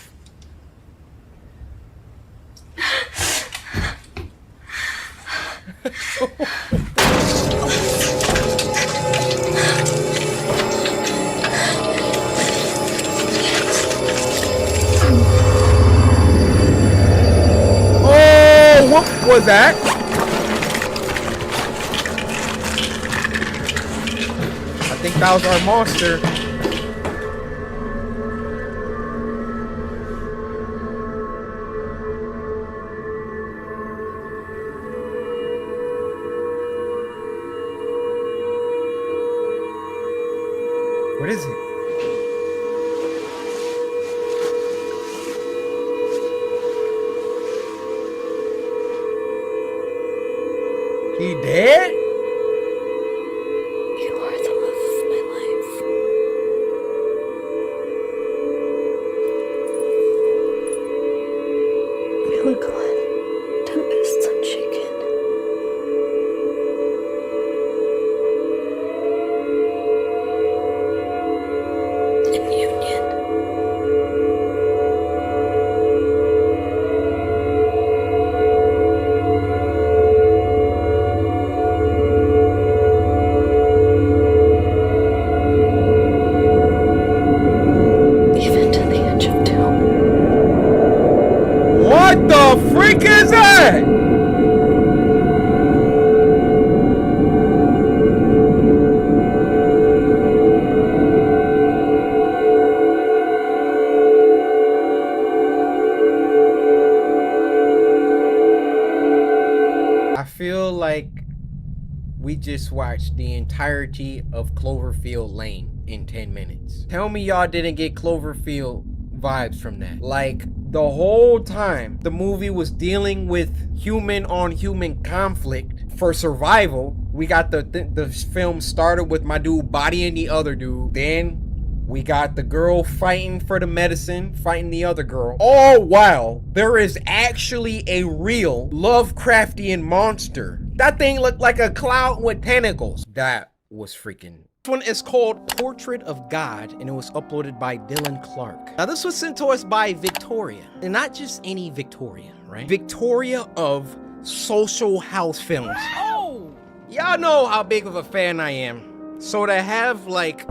was that? I think that was our monster. What is it? He dead? You are the love of my life. You look like tempests unshaken. In union. Even to the edge of doom. What the freak is that? I feel like we just watched the entirety of Cloverfield Lane in 10 minutes. Tell me y'all didn't get Cloverfield vibes from that. Like, the whole time the movie was dealing with human on human conflict for survival. We got the film started with my dude bodying the other dude. Then we got the girl fighting for the medicine, fighting the other girl. All while there is actually a real Lovecraftian monster. That thing looked like a cloud with tentacles. That was freaking. This one is called Portrait of God, and it was uploaded by Dylan Clark. Now this was sent to us by Victoria, and not just any Victoria, right? Victoria of Social House Films. Oh! Y'all know how big of a fan I am. So to have like,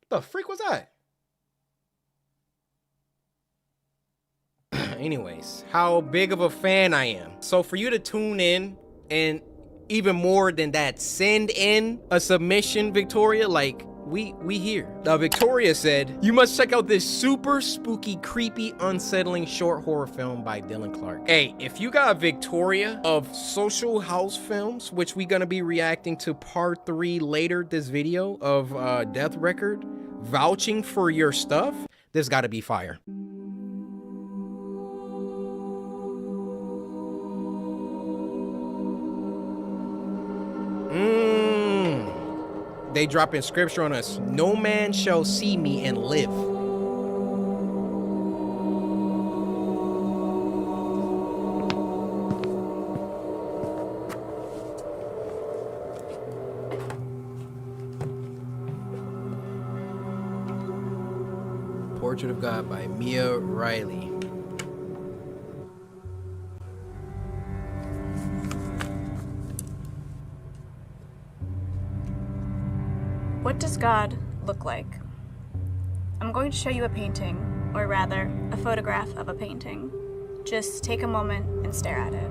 the freak was that? Anyways, how big of a fan I am. So for you to tune in and even more than that, send in a submission, Victoria, like we here. Victoria said, you must check out this super spooky, creepy, unsettling short horror film by Dylan Clark. Hey, if you got Victoria of Social House Films, which we gonna be reacting to part 3 later this video of Death Record, vouching for your stuff, this gotta be fire. They dropping scripture on us. No man shall see me and live. Portrait of God by Mia Riley. What does God look like? I'm going to show you a painting, or rather, a photograph of a painting. Just take a moment and stare at it.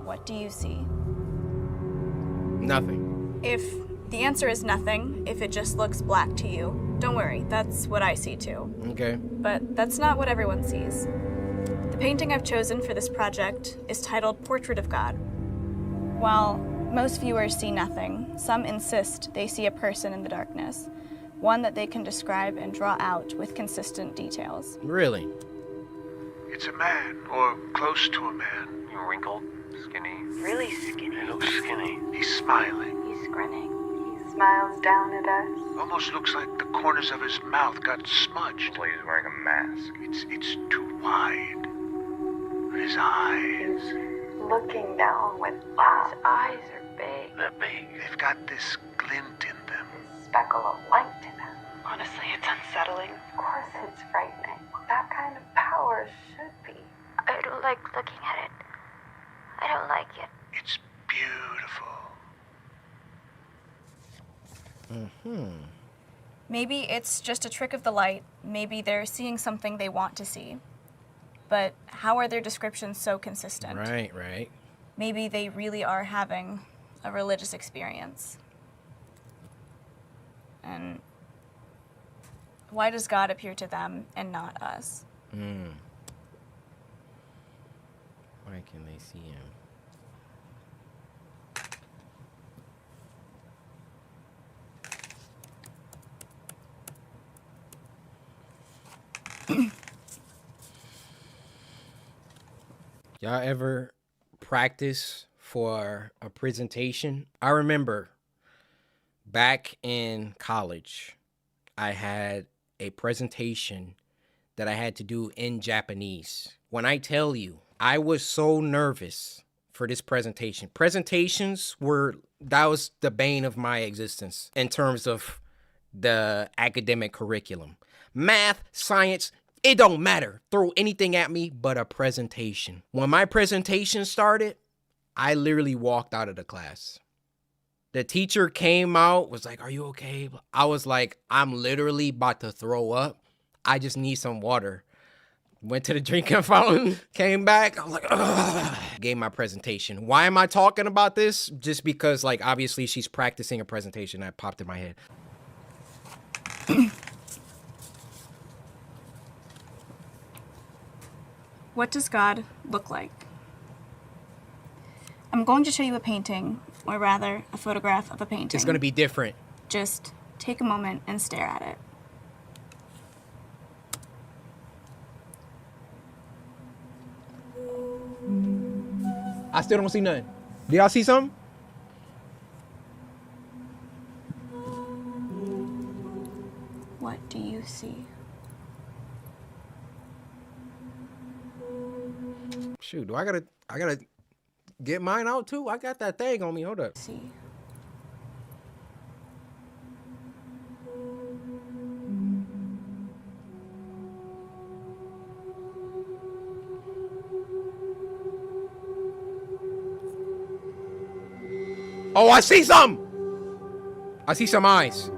What do you see? Nothing. If the answer is nothing, if it just looks black to you, don't worry, that's what I see too. Okay. But that's not what everyone sees. The painting I've chosen for this project is titled Portrait of God. While most viewers see nothing, some insist they see a person in the darkness, one that they can describe and draw out with consistent details. Really? It's a man, or close to a man. Wrinkled, skinny. Really skinny. He looks skinny. He's smiling. He's grinning. He smiles down at us. Almost looks like the corners of his mouth got smudged. Well, he's wearing a mask. It's too wide. His eyes. Looking down with wow. His eyes are big. They're big. They've got this glint in them. This speckle of light in them. Honestly, it's unsettling. Of course it's frightening. That kind of power should be. I don't like looking at it. I don't like it. It's beautiful. Maybe it's just a trick of the light. Maybe they're seeing something they want to see. But how are their descriptions so consistent? Right, right. Maybe they really are having a religious experience. And why does God appear to them and not us? Why can they see him? Y'all ever practice for a presentation? I remember back in college, I had a presentation that I had to do in Japanese. When I tell you, I was so nervous for this presentation. That was the bane of my existence in terms of the academic curriculum. Math, science, it don't matter. Throw anything at me but a presentation. When my presentation started, I literally walked out of the class. The teacher came out, was like, "Are you okay?" I was like, "I'm literally about to throw up. I just need some water." Went to the drinking fountain, came back. I was like, ugh. Gave my presentation. Why am I talking about this? Just because, like, obviously she's practicing a presentation. That popped in my head. What does God look like? I'm going to show you a painting, or rather, a photograph of a painting. It's going to be different. Just take a moment and stare at it. I still don't see nothing. Do y'all see something? What do you see? Shoot, I gotta get mine out too? I got that thing on me. Hold up. See. Oh, I see some! I see some eyes.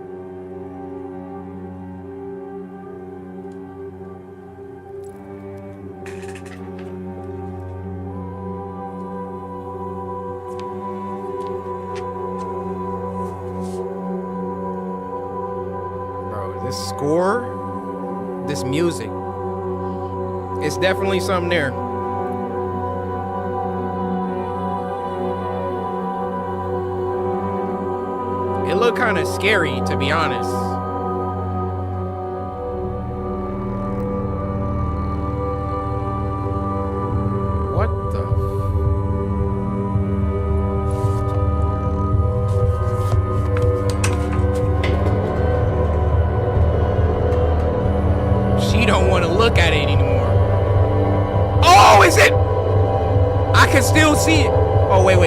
Bro, this score, this music, it's definitely something there. It looked kind of scary, to be honest. What the? She don't want to look at it anymore. Oh, is it? I can still see it. Oh, wait.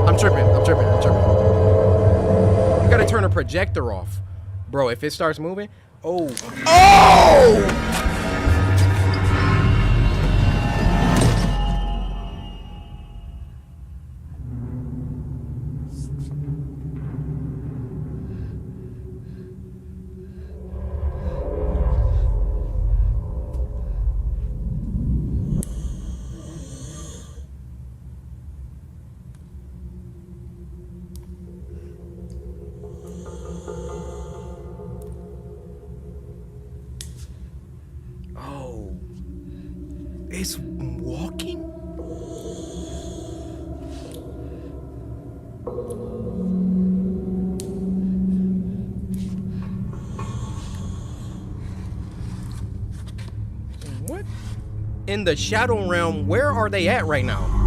I'm tripping. You gotta turn a projector off. Bro, if it starts moving. Oh! It's walking? What? In the Shadow Realm, where are they at right now?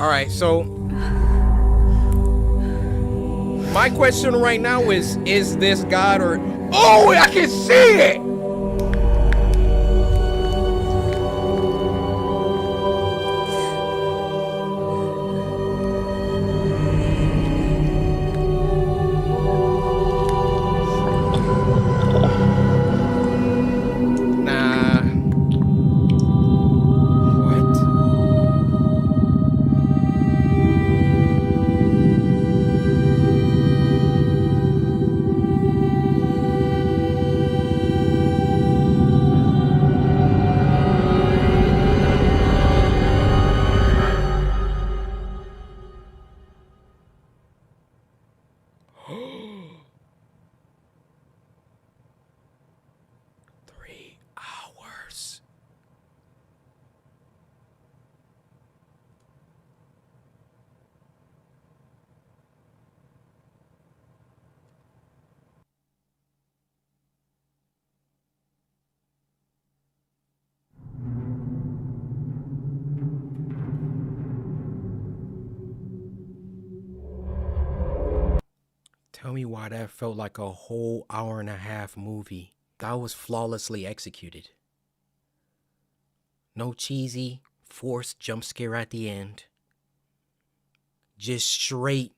Alright, so my question right now is this God or... Oh, I can see it! Tell me why that felt like a whole hour-and-a-half movie. That was flawlessly executed. No cheesy, forced jump scare at the end. Just straight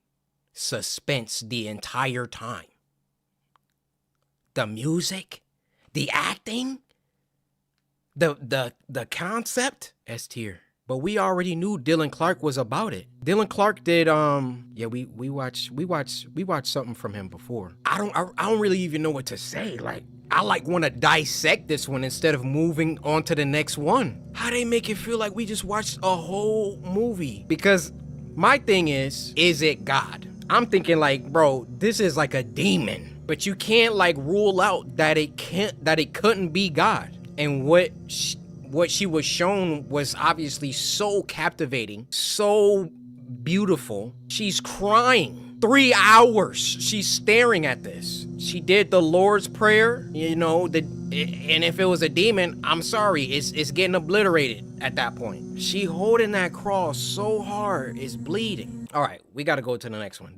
suspense the entire time. The music, the acting, the concept, S tier. But we already knew Dylan Clark was about it. Dylan Clark did yeah, we watched something from him before. I don't really even know what to say. Like, I want to dissect this one instead of moving on to the next one. How they make it feel like we just watched a whole movie? Because my thing is it God? I'm thinking like, bro, this is like a demon, but you can't like rule out that it couldn't be God. And what she was shown was obviously so captivating, so beautiful. She's crying. 3 hours she's staring at this. She did the Lord's Prayer, you know, and if it was a demon, I'm sorry, it's getting obliterated at that point. She holding that cross so hard, it's bleeding. All right, we got to go to the next one.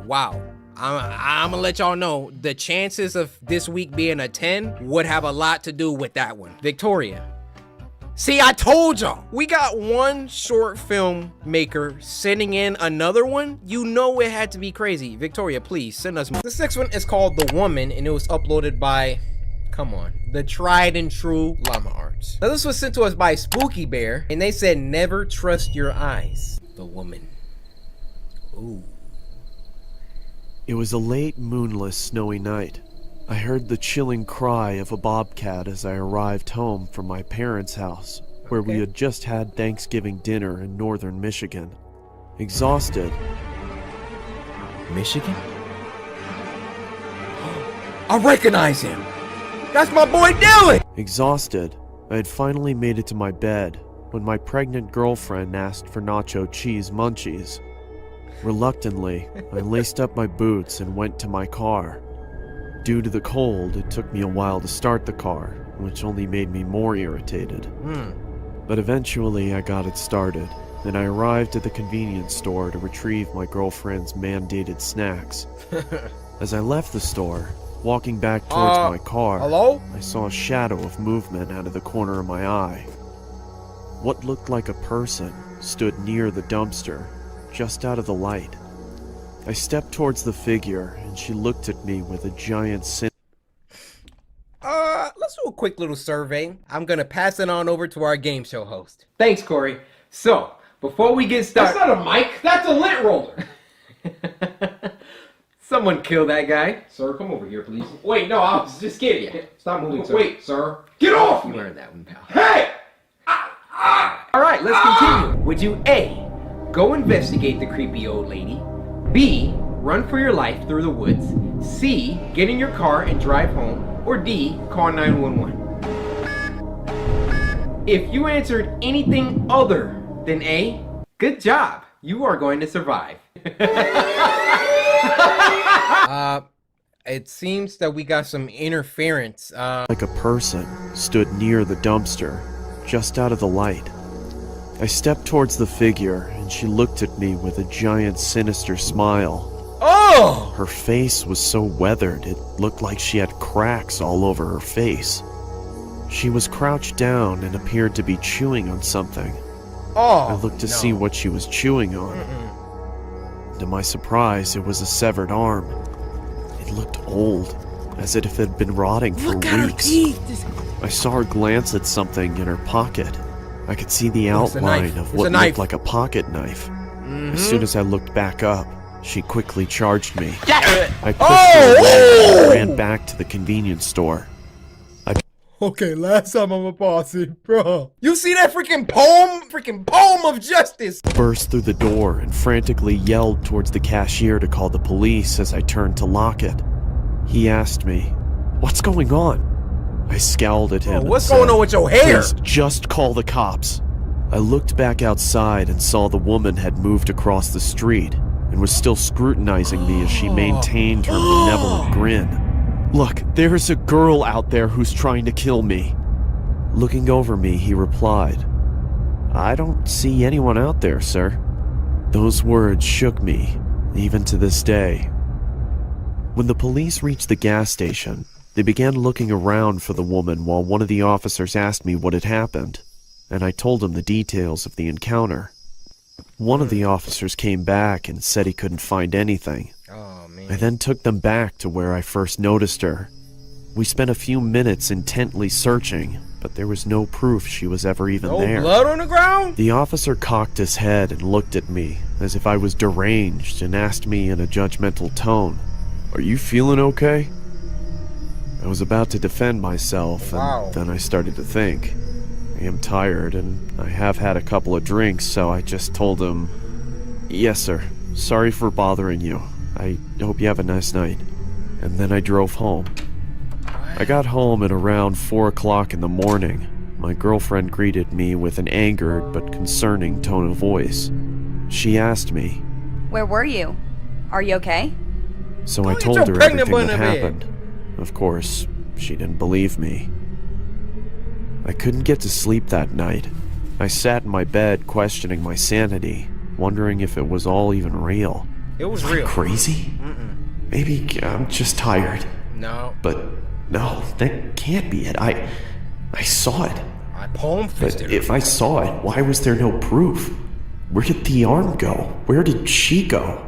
Wow. I'm gonna let y'all know the chances of this week being a 10 would have a lot to do with that one. Victoria. See, I told y'all. We got one short film maker sending in another one. You know it had to be crazy. Victoria, please send us more. This next one is called The Woman, and it was uploaded by, come on, the tried and true Llama Arts. Now this was sent to us by Spooky Bear, and they said never trust your eyes. The Woman. Ooh. It was a late, moonless, snowy night. I heard the chilling cry of a bobcat as I arrived home from my parents' house, where we had just had Thanksgiving dinner in northern Michigan. Exhausted. Michigan? I recognize him! That's my boy Dylan! Exhausted, I had finally made it to my bed when my pregnant girlfriend asked for nacho cheese munchies. Reluctantly, I laced up my boots and went to my car. Due to the cold, it took me a while to start the car, which only made me more irritated. But eventually I got it started, and I arrived at the convenience store to retrieve my girlfriend's mandated snacks. As I left the store, walking back towards my car, I saw a shadow of movement out of the corner of my eye. What looked like a person stood near the dumpster, just out of the light. I stepped towards the figure, and she looked at me with a giant Let's do a quick little survey. I'm gonna pass it on over to our game show host. Thanks, Corey. So, before we get started... That's not a mic, that's a lint roller! Someone kill that guy. Sir, come over here, please. Wait, no, I was just kidding. Yeah. Stop moving, sir. Wait, sir. Get off me! You learned that one, pal. Hey! Alright, let's continue. Would you A, go investigate the creepy old lady? B, run for your life through the woods? C, get in your car and drive home? Or D, call 911? If you answered anything other than A, good job. You are going to survive. It seems that we got some interference. Like a person stood near the dumpster, just out of the light. I stepped towards the figure, and she looked at me with a giant, sinister smile. Oh! Her face was so weathered, it looked like she had cracks all over her face. She was crouched down and appeared to be chewing on something. Oh, I looked to see what she was chewing on. To my surprise, it was a severed arm. It looked old, as if it had been rotting for weeks. I saw her glance at something in her pocket. I could see the outline of what looked like a pocket knife. As soon as I looked back up, she quickly charged me. I pushed her away and ran back to the convenience store. Okay, last time I'm a bossy, bro. You see that freaking poem of justice? Burst through the door and frantically yelled towards the cashier to call the police as I turned to lock it. He asked me, "What's going on?" I scowled at him. What's going on with your hair? "Please, just call the cops." I looked back outside and saw the woman had moved across the street and was still scrutinizing me as she maintained her benevolent grin. "Look, there's a girl out there who's trying to kill me." Looking over me, he replied, "I don't see anyone out there, sir." Those words shook me, even to this day. When the police reached the gas station, they began looking around for the woman while one of the officers asked me what had happened, and I told him the details of the encounter. One of the officers came back and said he couldn't find anything. Oh, man. I then took them back to where I first noticed her. We spent a few minutes intently searching, but there was no proof she was ever even there. No blood on the ground? The officer cocked his head and looked at me as if I was deranged and asked me in a judgmental tone, "Are you feeling okay?" I was about to defend myself, and then I started to think. I am tired, and I have had a couple of drinks, so I just told him, "Yes, sir. Sorry for bothering you. I hope you have a nice night." And then I drove home. I got home at around 4 o'clock in the morning. My girlfriend greeted me with an angered but concerning tone of voice. She asked me, "Where were you? Are you okay?" So I told her everything that happened. Of course, she didn't believe me. I couldn't get to sleep that night. I sat in my bed questioning my sanity, wondering if it was all even real. It was Am real. I crazy? Maybe I'm just tired. No. But no, that can't be it. I saw it. I palm fisted But if I saw it, why was there no proof? Where did the arm go? Where did she go?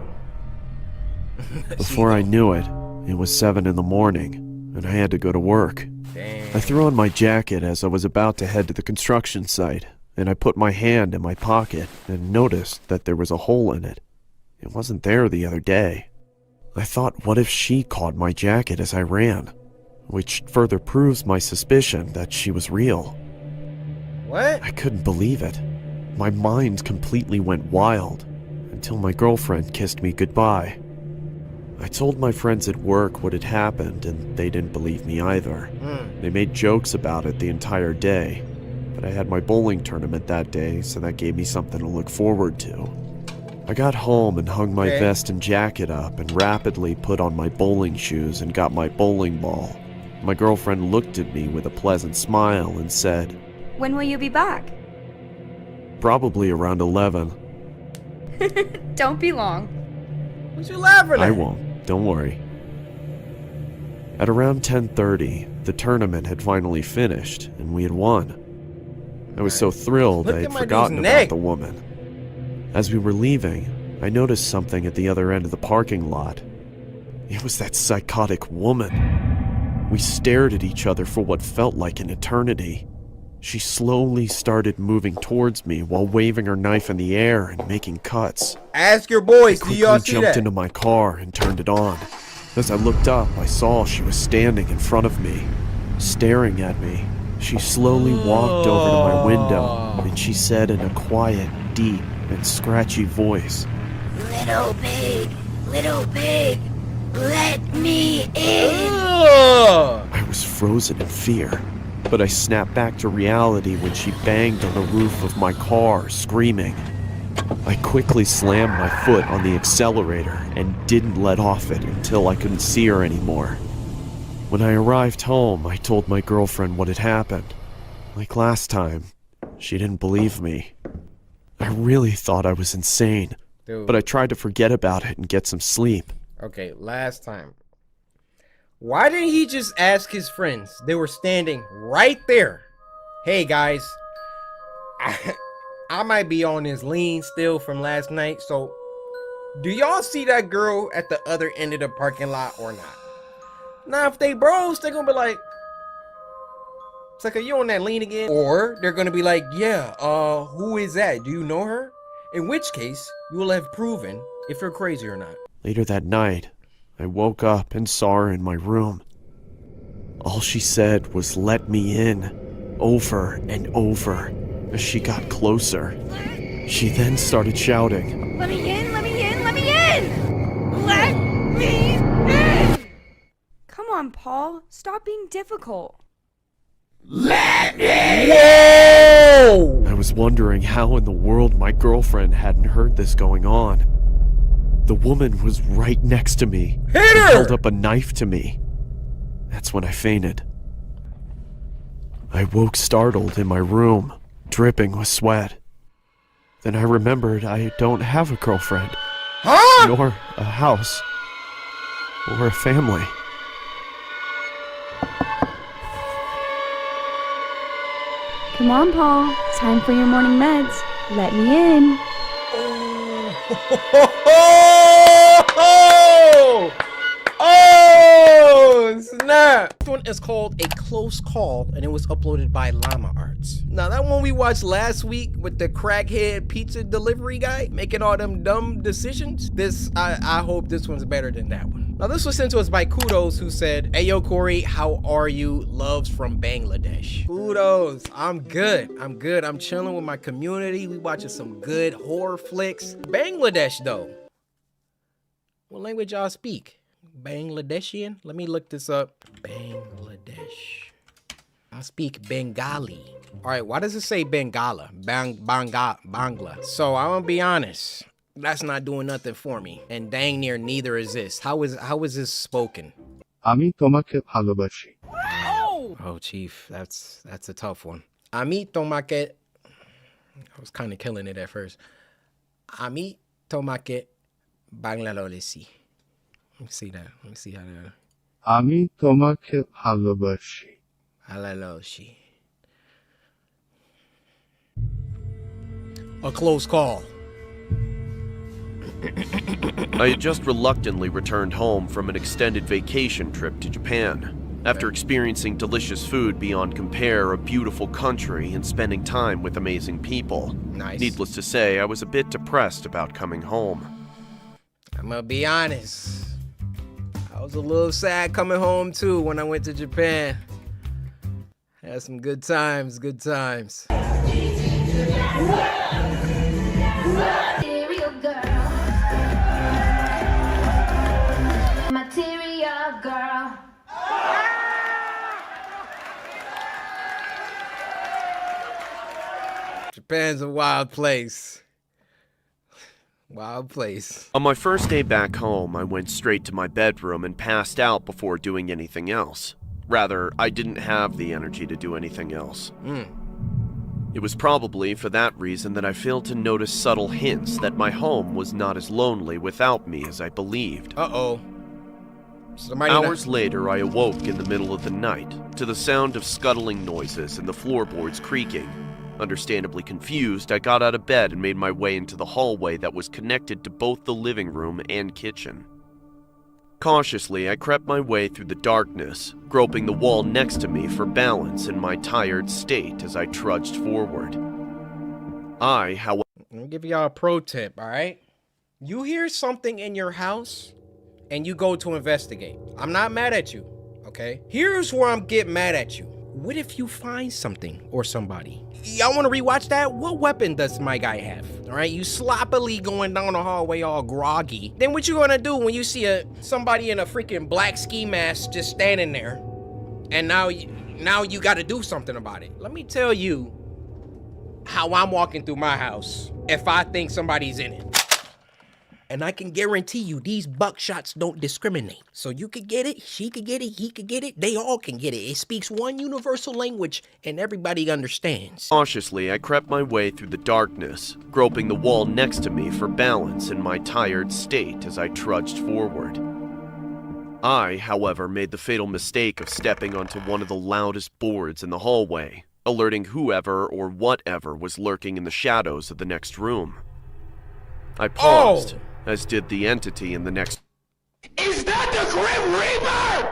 Before I knew it, it was 7 in the morning, and I had to go to work. Damn. I threw on my jacket as I was about to head to the construction site, and I put my hand in my pocket and noticed that there was a hole in it. It wasn't there the other day. I thought, what if she caught my jacket as I ran? Which further proves my suspicion that she was real. What? I couldn't believe it. My mind completely went wild until my girlfriend kissed me goodbye. I told my friends at work what had happened, and they didn't believe me either. They made jokes about it the entire day, but I had my bowling tournament that day, so that gave me something to look forward to. I got home and hung my vest and jacket up and rapidly put on my bowling shoes and got my bowling ball. My girlfriend looked at me with a pleasant smile and said, "When will you be back?" "Probably around 11. Don't be long. What you laughing at? I won't. Don't worry." At around 10:30, the tournament had finally finished, and we had won. I was so thrilled Look I at had my forgotten dude's about neck. the woman. As we were leaving, I noticed something at the other end of the parking lot. It was that psychotic woman. We stared at each other for what felt like an eternity. She slowly started moving towards me while waving her knife in the air and making cuts. Ask your boys, do I y'all quickly see jumped that? into my car and turned it on. As I looked up, I saw she was standing in front of me, staring at me. She slowly walked over to my window, and she said in a quiet, deep, and scratchy voice, Little pig, let me in. I was frozen in fear, but I snapped back to reality when she banged on the roof of my car, screaming. I quickly slammed my foot on the accelerator and didn't let off it until I couldn't see her anymore. When I arrived home, I told my girlfriend what had happened. Like last time, she didn't believe me. I really thought I was insane, Dude. but I tried to forget about it and get some sleep. Okay, last time. Why didn't he just ask his friends? They were standing right there. Hey guys, I might be on this lean still from last night, so do y'all see that girl at the other end of the parking lot or not? Now if they bros, they're gonna be like, it's like, are you on that lean again? Or they're gonna be like, yeah, who is that? Do you know her? In which case, you will have proven if you're crazy or not. Later that night, I woke up and saw her in my room. All she said was, "Let me in," over and over as she got closer. She then started shouting, Let me in, let me in, let me in! Let me in! Come on, Paul. Stop being difficult. Let me Whoa! I was wondering how in the world my girlfriend hadn't heard this going on. The woman was right next to me. Hit and her! held up a knife to me. That's when I fainted. I woke startled in my room, dripping with sweat. Then I remembered I don't have a girlfriend. Huh? Nor a house. We're a family. Come on, Paul. It's time for your morning meds. Let me in. Oh, snap! This one is called A Close Call, and it was uploaded by Llama Arts. Now, that one we watched last week with the crackhead pizza delivery guy making all them dumb decisions, I hope this one's better than that one. Now, this was sent to us by Kudos, who said, "Hey, yo, Corey, how are you? Loves from Bangladesh." Kudos, I'm good. I'm chilling with my community. We watching some good horror flicks. Bangladesh, though. What language y'all speak? Bangladeshian? Let me look this up. Bangladesh. I speak Bengali. All right, why does it say Bangala? Bangla. So I'm gonna be honest. That's not doing nothing for me. And dang near neither is this. How is this spoken? আমি তোমাকে ভালোবাসি. Oh, chief, that's a tough one. Ami tomake. I was kind of killing it at first. Ami tomake Banglalolesi. Let me see that. Let me see how that. আমি তোমাকে ভালোবাসি. Halaloshi. A close call. I had just reluctantly returned home from an extended vacation trip to Japan. After experiencing delicious food beyond compare, a beautiful country, and spending time with amazing people. Nice. Needless to say, I was a bit depressed about coming home. I'm gonna be honest. I was a little sad coming home too when I went to Japan. Had some good times, good times. Material girl. Material girl. Japan's a wild place. Wild place. On my first day back home, I went straight to my bedroom and passed out before doing anything else. Rather, I didn't have the energy to do anything else. It was probably for that reason that I failed to notice subtle hints that my home was not as lonely without me as I believed. Uh-oh. Hours later, I awoke in the middle of the night to the sound of scuttling noises and the floorboards creaking. Understandably confused, I got out of bed and made my way into the hallway that was connected to both the living room and kitchen. Cautiously, I crept my way through the darkness, groping the wall next to me for balance in my tired state as I trudged forward. However... Let me give y'all a pro tip, all right? You hear something in your house, and you go to investigate. I'm not mad at you, okay? Here's where I'm getting mad at you. What if you find something or somebody? Y'all want to rewatch that? What weapon does my guy have? All right, you sloppily going down the hallway all groggy. Then what you gonna do when you see somebody in a freaking black ski mask just standing there, and now you got to do something about it? Let me tell you how I'm walking through my house if I think somebody's in it. And I can guarantee you these buckshots don't discriminate. So you could get it, she could get it, he could get it, they all can get it. It speaks one universal language and everybody understands. Cautiously, I crept my way through the darkness, groping the wall next to me for balance in my tired state as I trudged forward. I, however, made the fatal mistake of stepping onto one of the loudest boards in the hallway, alerting whoever or whatever was lurking in the shadows of the next room. I paused, as did the entity in the next... Is that the Grim Reaper?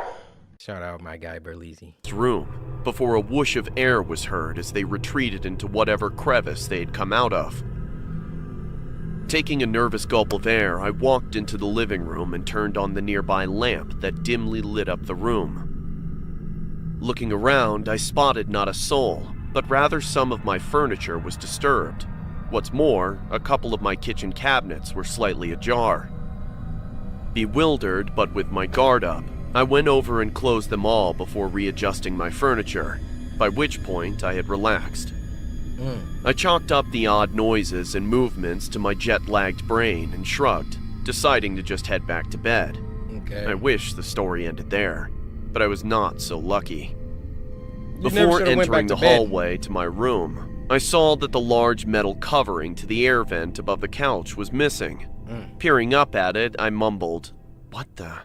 Shout out my guy Berlizzi. ...room, before a whoosh of air was heard as they retreated into whatever crevice they had come out of. Taking a nervous gulp of air, I walked into the living room and turned on the nearby lamp that dimly lit up the room. Looking around, I spotted not a soul, but rather some of my furniture was disturbed. What's more, a couple of my kitchen cabinets were slightly ajar. Bewildered, but with my guard up, I went over and closed them all before readjusting my furniture, by which point I had relaxed. I chalked up the odd noises and movements to my jet-lagged brain and shrugged, deciding to just head back to bed. Okay. I wish the story ended there, but I was not so lucky. Before entering the hallway to my room, I saw that the large metal covering to the air vent above the couch was missing. Peering up at it, I mumbled, "What the?"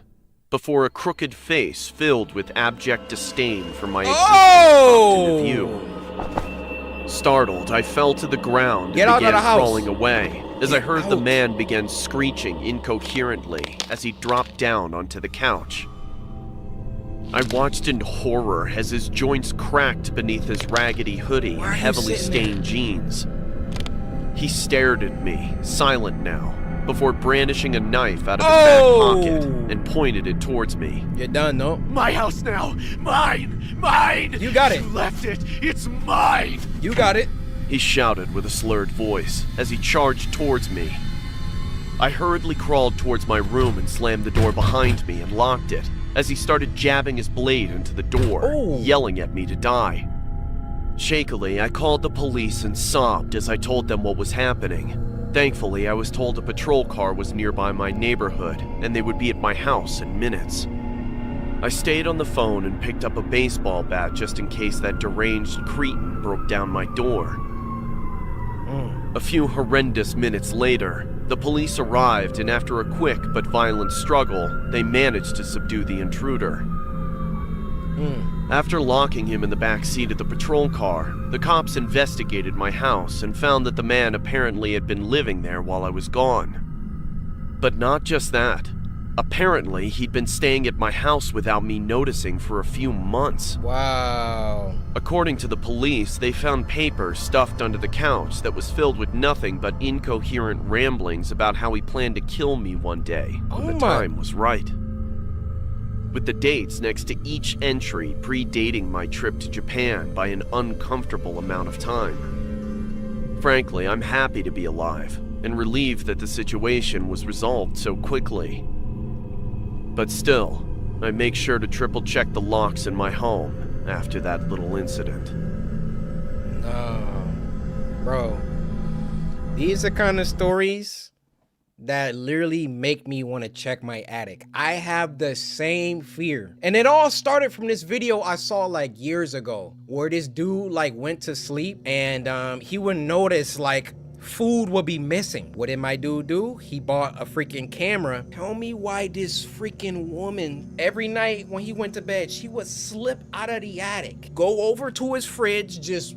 before a crooked face filled with abject disdain for my existence popped into view. Startled, I fell to the ground and began crawling away as I heard the man begin screeching incoherently as he dropped down onto the couch. I watched in horror as his joints cracked beneath his raggedy hoodie and heavily stained jeans. He stared at me, silent now, before brandishing a knife out of his back pocket and pointed it towards me. You're done, no? My house now! Mine! Mine! You got it! You left it! It's mine! You got it! He shouted with a slurred voice as he charged towards me. I hurriedly crawled towards my room and slammed the door behind me and locked it as he started jabbing his blade into the door, yelling at me to die. Shakily, I called the police and sobbed as I told them what was happening. Thankfully, I was told a patrol car was nearby my neighborhood and they would be at my house in minutes. I stayed on the phone and picked up a baseball bat just in case that deranged cretin broke down my door. A few horrendous minutes later, the police arrived, and after a quick but violent struggle, they managed to subdue the intruder. After locking him in the back seat of the patrol car, the cops investigated my house and found that the man apparently had been living there while I was gone. But not just that. Apparently, he'd been staying at my house without me noticing for a few months. Wow. According to the police, they found paper stuffed under the couch that was filled with nothing but incoherent ramblings about how he planned to kill me one day when the time was right. With the dates next to each entry predating my trip to Japan by an uncomfortable amount of time. Frankly, I'm happy to be alive and relieved that the situation was resolved so quickly. But still, I make sure to triple check the locks in my home after that little incident. Bro, these are kind of stories that literally make me want to check my attic. I have the same fear. And it all started from this video I saw like years ago, where this dude like went to sleep and he would notice like food will be missing. What did my dude do? He bought a freaking camera. Tell me why this freaking woman, every night when he went to bed, she would slip out of the attic, go over to his fridge, just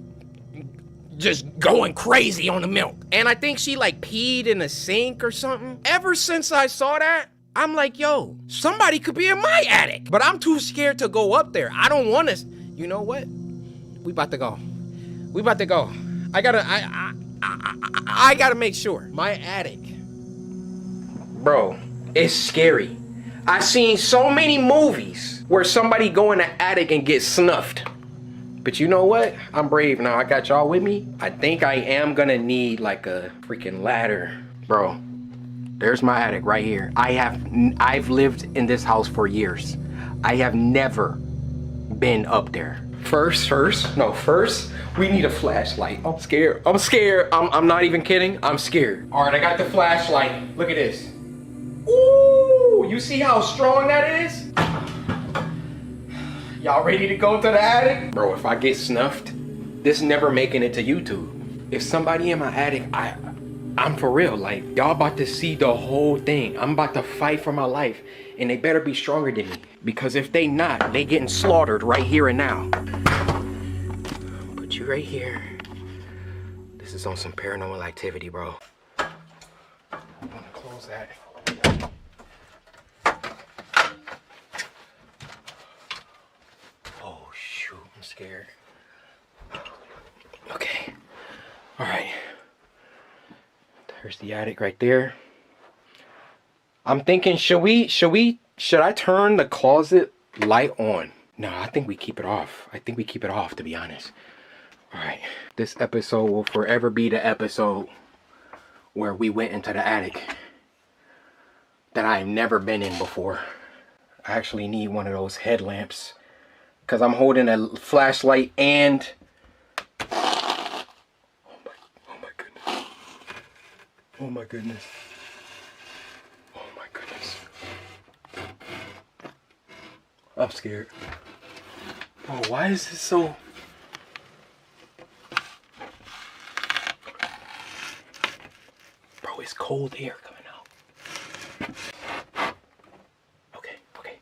going crazy on the milk. And I think she like peed in a sink or something. Ever since I saw that, I'm like, yo, somebody could be in my attic. But I'm too scared to go up there. I don't want to. You know what? We about to go. We about to go. I gotta make sure. My attic. Bro, it's scary. I've seen so many movies where somebody go in the attic and get snuffed. But you know what? I'm brave now. I got y'all with me. I think I am gonna need like a freaking ladder. Bro, there's my attic right here. I've lived in this house for years. I have never been up there. First, we need a flashlight. I'm scared. I'm not even kidding. I'm scared. All right, I got the flashlight. Look at this. Ooh, you see how strong that is? Y'all ready to go to the attic? Bro, if I get snuffed, this never making it to YouTube. If somebody in my attic, I'm for real. Like, y'all about to see the whole thing. I'm about to fight for my life, and they better be stronger than me. Because if they not, they getting slaughtered right here and now. Put you right here. This is on some paranormal activity, bro. I'm gonna close that. Oh shoot, I'm scared. Okay. All right. There's the attic right there. I'm thinking, should I turn the closet light on? No, I think we keep it off. To be honest. All right. This episode will forever be the episode where we went into the attic that I've never been in before. I actually need one of those headlamps because I'm holding a flashlight and... Oh my goodness. Oh my goodness. I'm scared. Oh, why is this so... Bro, it's cold air coming out. Okay.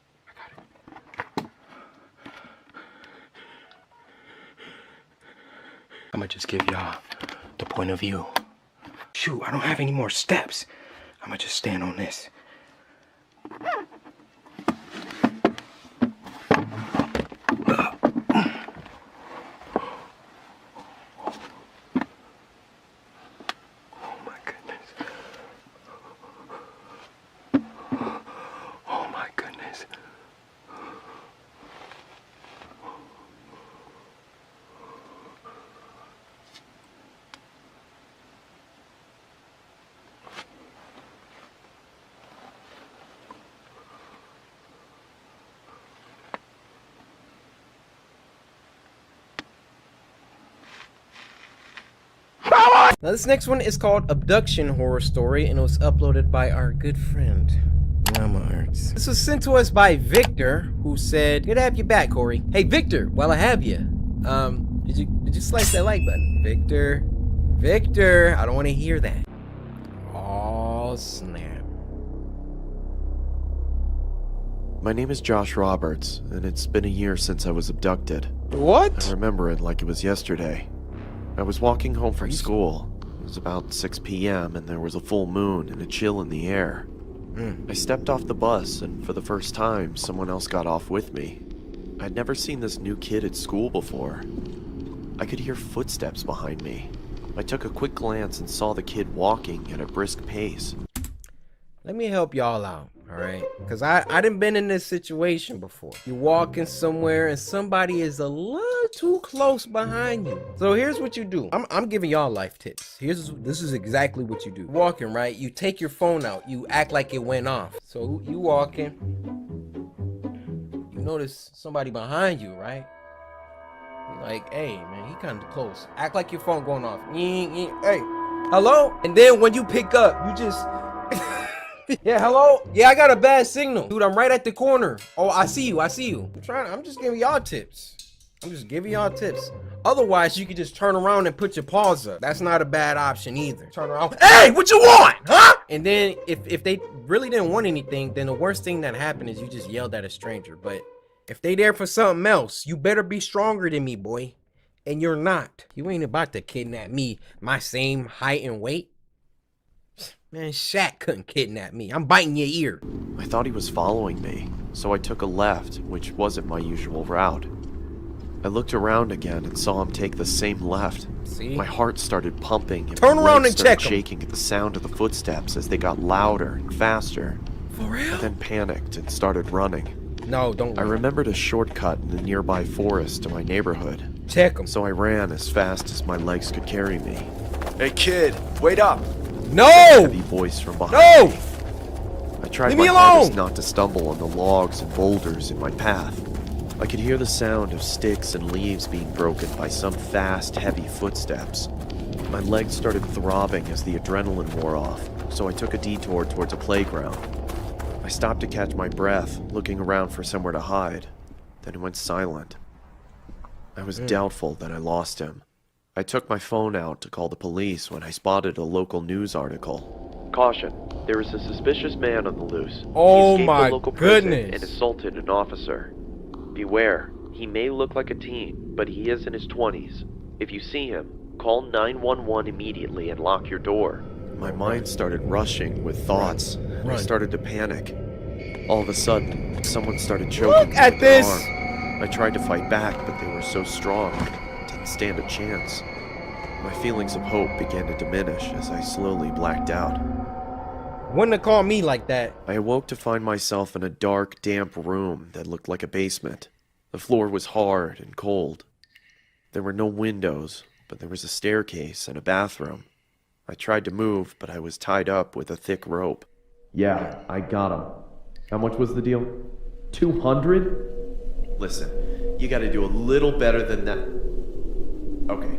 just give y'all the point of view. Shoot, I don't have any more steps. I'm gonna just stand on this. Now this next one is called Abduction Horror Story, and it was uploaded by our good friend Mama Arts. This was sent to us by Victor, who said, "Good to have you back, Cory." Hey Victor, while I have you, did you slice that like button? Victor, I don't want to hear that. Oh snap. My name is Josh Roberts, and it's been a year since I was abducted. What? I remember it like it was yesterday. I was walking home from school. It was about 6 p.m. and there was a full moon and a chill in the air. I stepped off the bus, and for the first time, someone else got off with me. I'd never seen this new kid at school before. I could hear footsteps behind me. I took a quick glance and saw the kid walking at a brisk pace. Let me help y'all out, alright? Because I done been in this situation before. You walking somewhere and somebody is a little too close behind you. So here's what you do. I'm giving y'all life tips. This is exactly what you do. Walking, right? You take your phone out. You act like it went off. So you walking. You notice somebody behind you, right? You're like, hey, man, he kind of close. Act like your phone going off. Hey, hello? And then when you pick up, you just... Yeah, hello? Yeah, I got a bad signal. Dude, I'm right at the corner. Oh, I see you. I'm just giving y'all tips. Otherwise, you could just turn around and put your paws up. That's not a bad option either. Turn around. Hey, what you want? Huh? And then if they really didn't want anything, then the worst thing that happened is you just yelled at a stranger. But if they there for something else, you better be stronger than me, boy. And you're not. You ain't about to kidnap me my same height and weight. Man, Shaq couldn't kidnap me. I'm biting your ear. I thought he was following me, so I took a left, which wasn't my usual route. I looked around again and saw him take the same left. See? My heart started pumping and turn my around legs and check started shaking at the sound of the footsteps as they got louder and faster. For real? I then panicked and started running. No, don't run. I remembered a shortcut in the nearby forest to my neighborhood. Check him. So I ran as fast as my legs could carry me. Hey kid, wait up! No! A heavy voice from behind me. I tried my hardest not to stumble on the logs and boulders in my path. I could hear the sound of sticks and leaves being broken by some fast, heavy footsteps. My legs started throbbing as the adrenaline wore off, so I took a detour towards a playground. I stopped to catch my breath, looking around for somewhere to hide. Then it went silent. I was doubtful that I lost him. I took my phone out to call the police when I spotted a local news article. Caution, there is a suspicious man on the loose. Oh he escaped my the local prison goodness. and assaulted an officer. Beware, he may look like a teen, but he is in his 20s. If you see him, call 911 immediately and lock your door. My mind started rushing with thoughts. I started to panic. All of a sudden, someone started choking Look at this! arm. I tried to fight back, but they were so strong. Stand a chance. My feelings of hope began to diminish as I slowly blacked out. Wouldn't have called me like that. I awoke to find myself in a dark, damp room that looked like a basement. The floor was hard and cold. There were no windows, but there was a staircase and a bathroom. I tried to move, but I was tied up with a thick rope. Yeah, I got him. How much was the deal? 200? Listen, you gotta do a little better than that. Okay,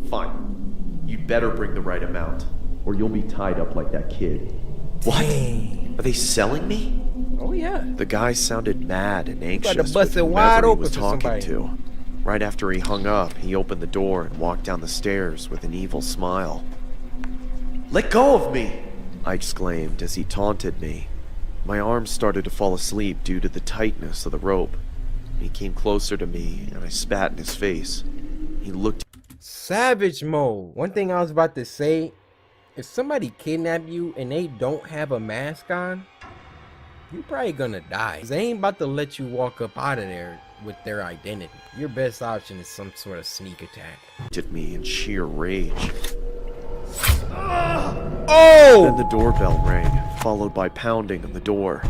fine. You'd better bring the right amount, or you'll be tied up like that kid. What? Are they selling me? Oh yeah. The guy sounded mad and anxious to bust with it whomever wide he open was for talking somebody. to. Right after he hung up, he opened the door and walked down the stairs with an evil smile. Let go of me! I exclaimed as he taunted me. My arms started to fall asleep due to the tightness of the rope. He came closer to me and I spat in his face. He looked savage mode. One thing I was about to say, if somebody kidnap you and they don't have a mask on, you're probably gonna die. They ain't about to let you walk up out of there with their identity. Your best option is some sort of sneak attack. At me in sheer rage. Oh! Then the doorbell rang, followed by pounding on the door.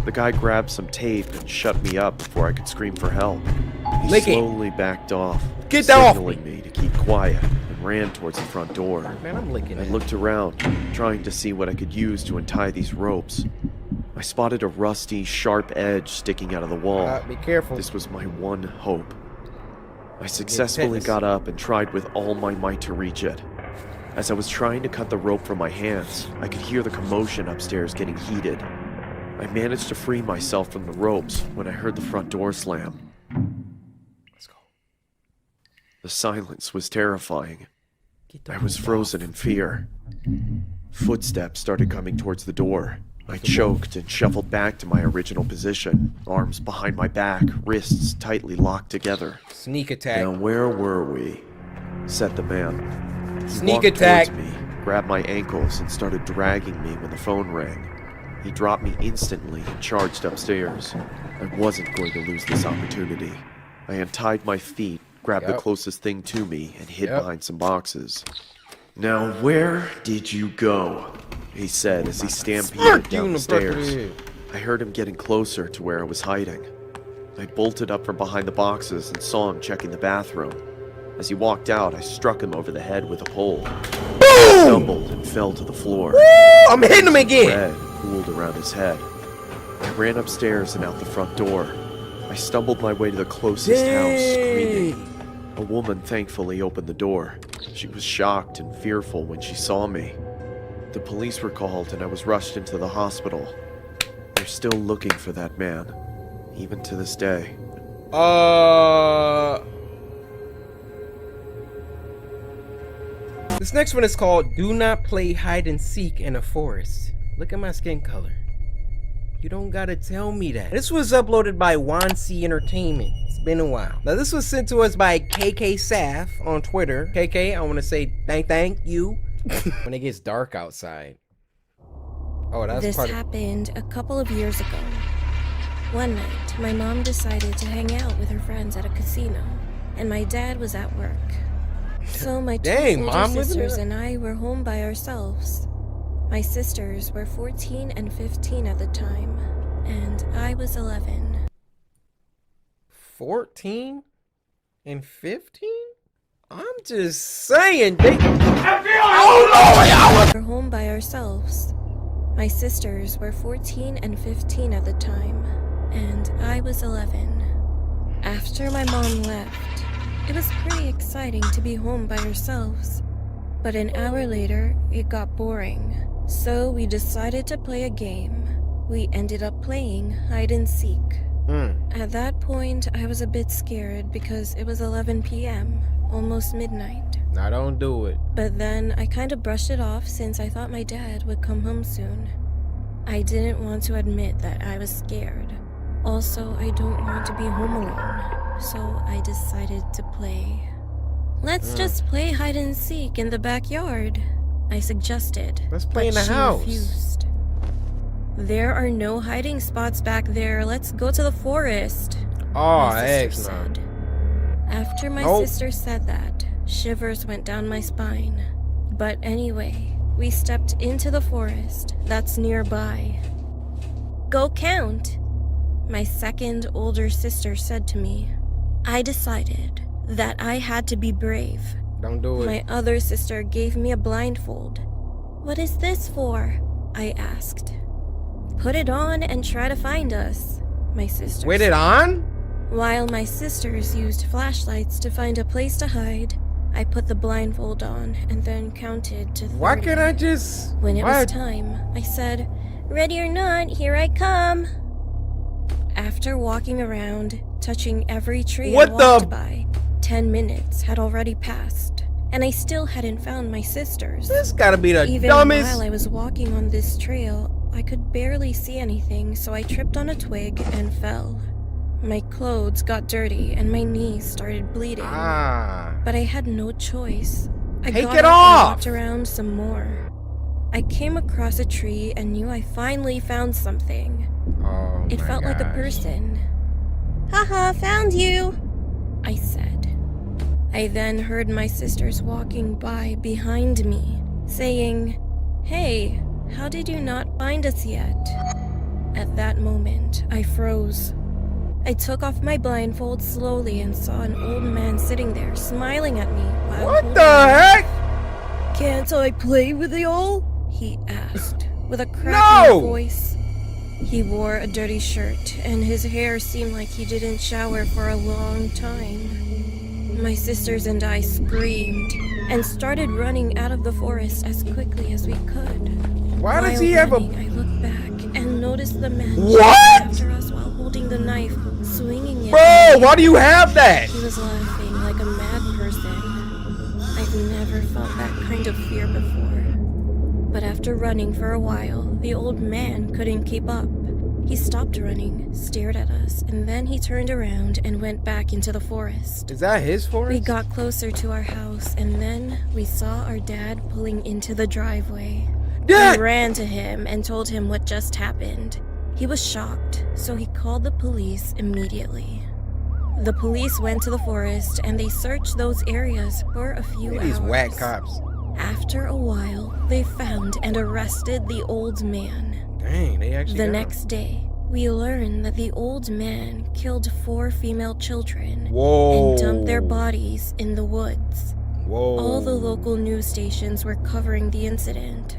The guy grabbed some tape and shut me up before I could scream for help. He slowly backed off, signaling me to keep quiet, and ran towards the front door. Man, I'm licking I it. looked around, trying to see what I could use to untie these ropes. I spotted a rusty, sharp edge sticking out of the wall. Be careful. This was my one hope. I successfully got up and tried with all my might to reach it. As I was trying to cut the rope from my hands, I could hear the commotion upstairs getting heated. I managed to free myself from the ropes when I heard the front door slam. Let's go. The silence was terrifying. I was frozen in fear. Footsteps started coming towards the door. I choked and shuffled back to my original position, arms behind my back, wrists tightly locked together. Sneak attack. Now where were we? Said the man. He Sneak walked attack. towards me, grabbed my ankles, and started dragging me when the phone rang. He dropped me instantly and charged upstairs. I wasn't going to lose this opportunity. I untied my feet, grabbed the closest thing to me, and hid behind some boxes. Now where did you go? He said as he stampeded down the stairs. I heard him getting closer to where I was hiding. I bolted up from behind the boxes and saw him checking the bathroom. As he walked out, I struck him over the head with a pole. He stumbled and fell to the floor. I'm hitting him again! Red pooled around his head. I ran upstairs and out the front door. I stumbled my way to the closest house, screaming. A woman thankfully opened the door. She was shocked and fearful when she saw me. The police were called and I was rushed into the hospital. They're still looking for that man, even to this day. This next one is called Do Not Play Hide and Seek in a Forest. Look at my skin color. You don't gotta tell me that. This was uploaded by Wansi Entertainment. It's been a while. Now this was sent to us by KK Saf on Twitter. KK, I want to say thank you. When it gets dark outside. Oh, that's This happened a couple of years ago. One night, my mom decided to hang out with her friends at a casino, and my dad was at work. So my two older sisters and I were home by ourselves. My sisters were 14 and 15 at the time, and I was 11. 14 and 15? I'm just saying, they... We were home by ourselves. My sisters were 14 and 15 at the time, and I was 11. After my mom left, it was pretty exciting to be home by ourselves. But an hour later, it got boring. So we decided to play a game. We ended up playing hide and seek. At that point, I was a bit scared because it was 11 p.m., almost midnight. Now don't do it. But then I kind of brushed it off since I thought my dad would come home soon. I didn't want to admit that I was scared. Also, I don't want to be home alone, so I decided to play. Let's just play hide and seek in the backyard, I suggested. Let's play in the she house. Refused. There are no hiding spots back there. Let's go to the forest. Oh, my sister said. After my sister said that, shivers went down my spine. But anyway, we stepped into the forest that's nearby. Go count, my second older sister said to me. I decided that I had to be brave. Don't do it. My other sister gave me a blindfold. What is this for? I asked. Put it on and try to find us, my sister With said. it on? While my sisters used flashlights to find a place to hide, I put the blindfold on and then counted to 30. Why can't I just... When it was time, I said, "Ready or not, here I come." After walking around, touching every tree I walked by, 10 minutes had already passed, and I still hadn't found my sisters. This gotta be the Even dumbest... while I was walking on this trail, I could barely see anything, so I tripped on a twig and fell. My clothes got dirty and my knees started bleeding. But I had no choice. I Take got it up off! and walked around some more. I came across a tree and knew I finally found something. Oh, it felt like a person. Haha, found you! I said. I then heard my sisters walking by behind me, saying, "Hey, how did you not find us yet?" At that moment, I froze. I took off my blindfold slowly and saw an old man sitting there smiling at me while What the heck? "Can't I play with y'all?" he asked, with a cracking voice. He wore a dirty shirt, and his hair seemed like he didn't shower for a long time. My sisters and I screamed and started running out of the forest as quickly as we could. Why does he have a... I looked back and noticed the man What? after us while holding the knife, swinging it. Bro, why do you have that? He was laughing like a mad person. I've never felt that kind of fear before. But after running for a while, the old man couldn't keep up. He stopped running, stared at us, and then he turned around and went back into the forest. Is that his forest? We got closer to our house, and then we saw our dad pulling into the driveway. Dad! We ran to him and told him what just happened. He was shocked, so he called the police immediately. The police went to the forest, and they searched those areas for a few hours. These whack cops. After a while, they found and arrested the old man. Dang, they actually The got him. next day, we learned that the old man killed 4 female children Whoa. and dumped their bodies in the woods. Whoa. All the local news stations were covering the incident.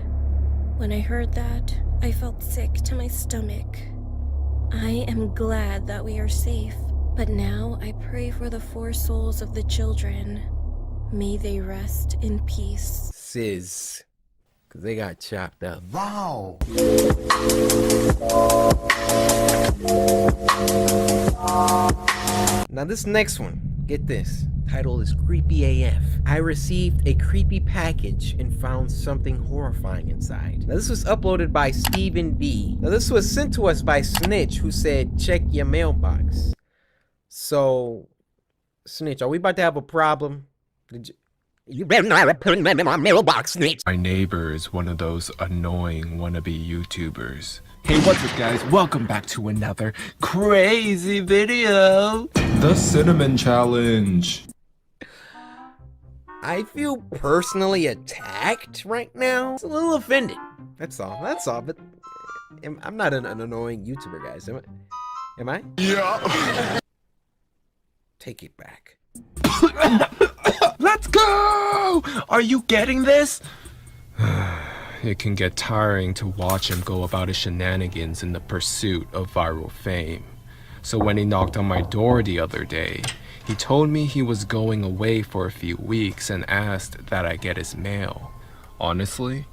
When I heard that, I felt sick to my stomach. I am glad that we are safe, but now I pray for the 4 souls of the children. May they rest in peace. Sis. Because they got chopped up. Wow. Now this next one, get this. Title is Creepy AF. I received a creepy package and found something horrifying inside. Now this was uploaded by Stephen D. Now this was sent to us by Snitch, who said, check your mailbox. So, Snitch, are we about to have a problem? You better not put in my mailbox, Snitch. My neighbor is one of those annoying wannabe YouTubers. Hey, what's up guys? Welcome back to another crazy video. The Cinnamon Challenge. I feel personally attacked right now. It's a little offended. That's all. That's all. But I'm not an annoying YouTuber, guys. Am I? Yeah. Take it back. Let's go! Are you getting this? It can get tiring to watch him go about his shenanigans in the pursuit of viral fame. So when he knocked on my door the other day, he told me he was going away for a few weeks and asked that I get his mail. Honestly,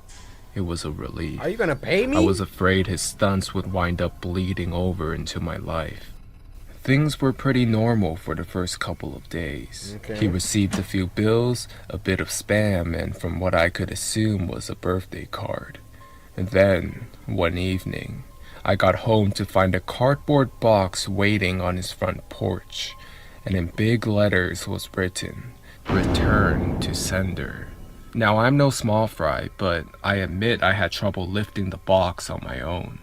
it was a relief. Are you gonna pay me? I was afraid his stunts would wind up bleeding over into my life. Things were pretty normal for the first couple of days. Okay. He received a few bills, a bit of spam, and from what I could assume was a birthday card. And then, one evening, I got home to find a cardboard box waiting on his front porch, and in big letters was written, "Return to sender." Now, I'm no small fry, but I admit I had trouble lifting the box on my own.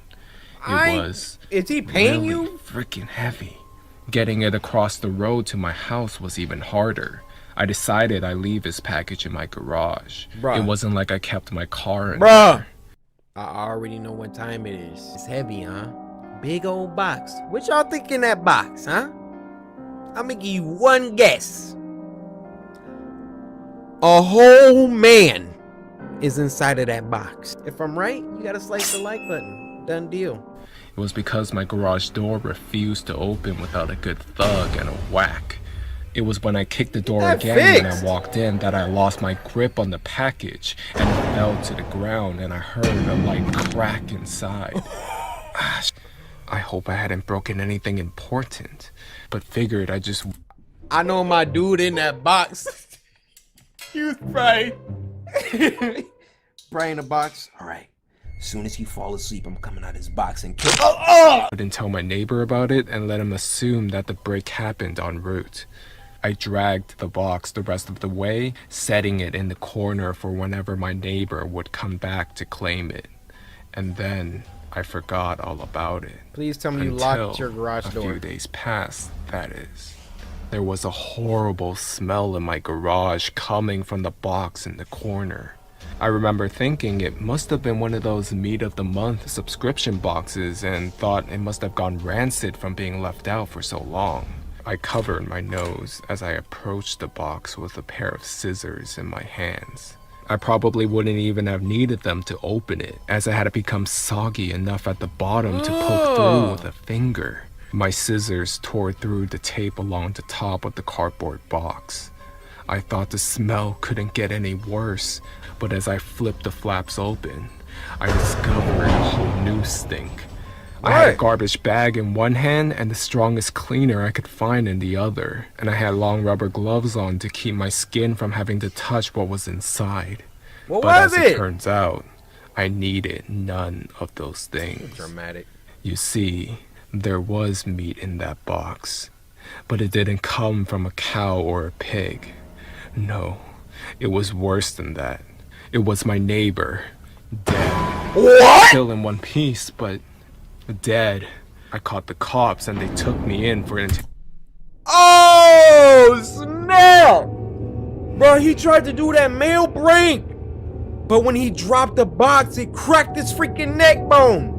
Is he paying really you? Freaking heavy. Getting it across the road to my house was even harder. I decided I'd leave his package in my garage. Bruh. It wasn't like I kept my car in Bruh! there. I already know what time it is. It's heavy, huh? Big old box. What y'all think in that box, huh? I'm gonna give you one guess. A whole man is inside of that box. If I'm right, you gotta slice the like button. Done deal. It was because my garage door refused to open without a good thug and a whack. It was when I kicked the door again when I walked in that I lost my grip on the package and it fell to the ground and I heard a light crack inside. I hope I hadn't broken anything important, but figured I know my dude in that box. He was probably in the box. All right, As soon as he falls asleep, I'm coming out of his box and kill. Oh! I didn't tell my neighbor about it and let him assume that the break happened en route. I dragged the box the rest of the way, setting it in the corner for whenever my neighbor would come back to claim it. And then I forgot all about it. Please tell me you locked your garage door. A few days passed, that is. There was a horrible smell in my garage coming from the box in the corner. I remember thinking it must have been one of those meat of the month subscription boxes and thought it must have gone rancid from being left out for so long. I covered my nose as I approached the box with a pair of scissors in my hands. I probably wouldn't even have needed them to open it, as it had become soggy enough at the bottom to poke through with a finger. My scissors tore through the tape along the top of the cardboard box. I thought the smell couldn't get any worse, but as I flipped the flaps open, I discovered a whole new stink. I had a garbage bag in one hand and the strongest cleaner I could find in the other, and I had long rubber gloves on to keep my skin from having to touch what was inside. What but was as it? It turns out, I needed none of those things. Dramatic. You see, there was meat in that box, but it didn't come from a cow or a pig. No, it was worse than that. It was my neighbor, dead. What? Still in one piece, but dead. I caught the cops and they took me in for an Oh, snap! Bro, he tried to do that mail prank, but when he dropped the box, it cracked his freaking neck bone.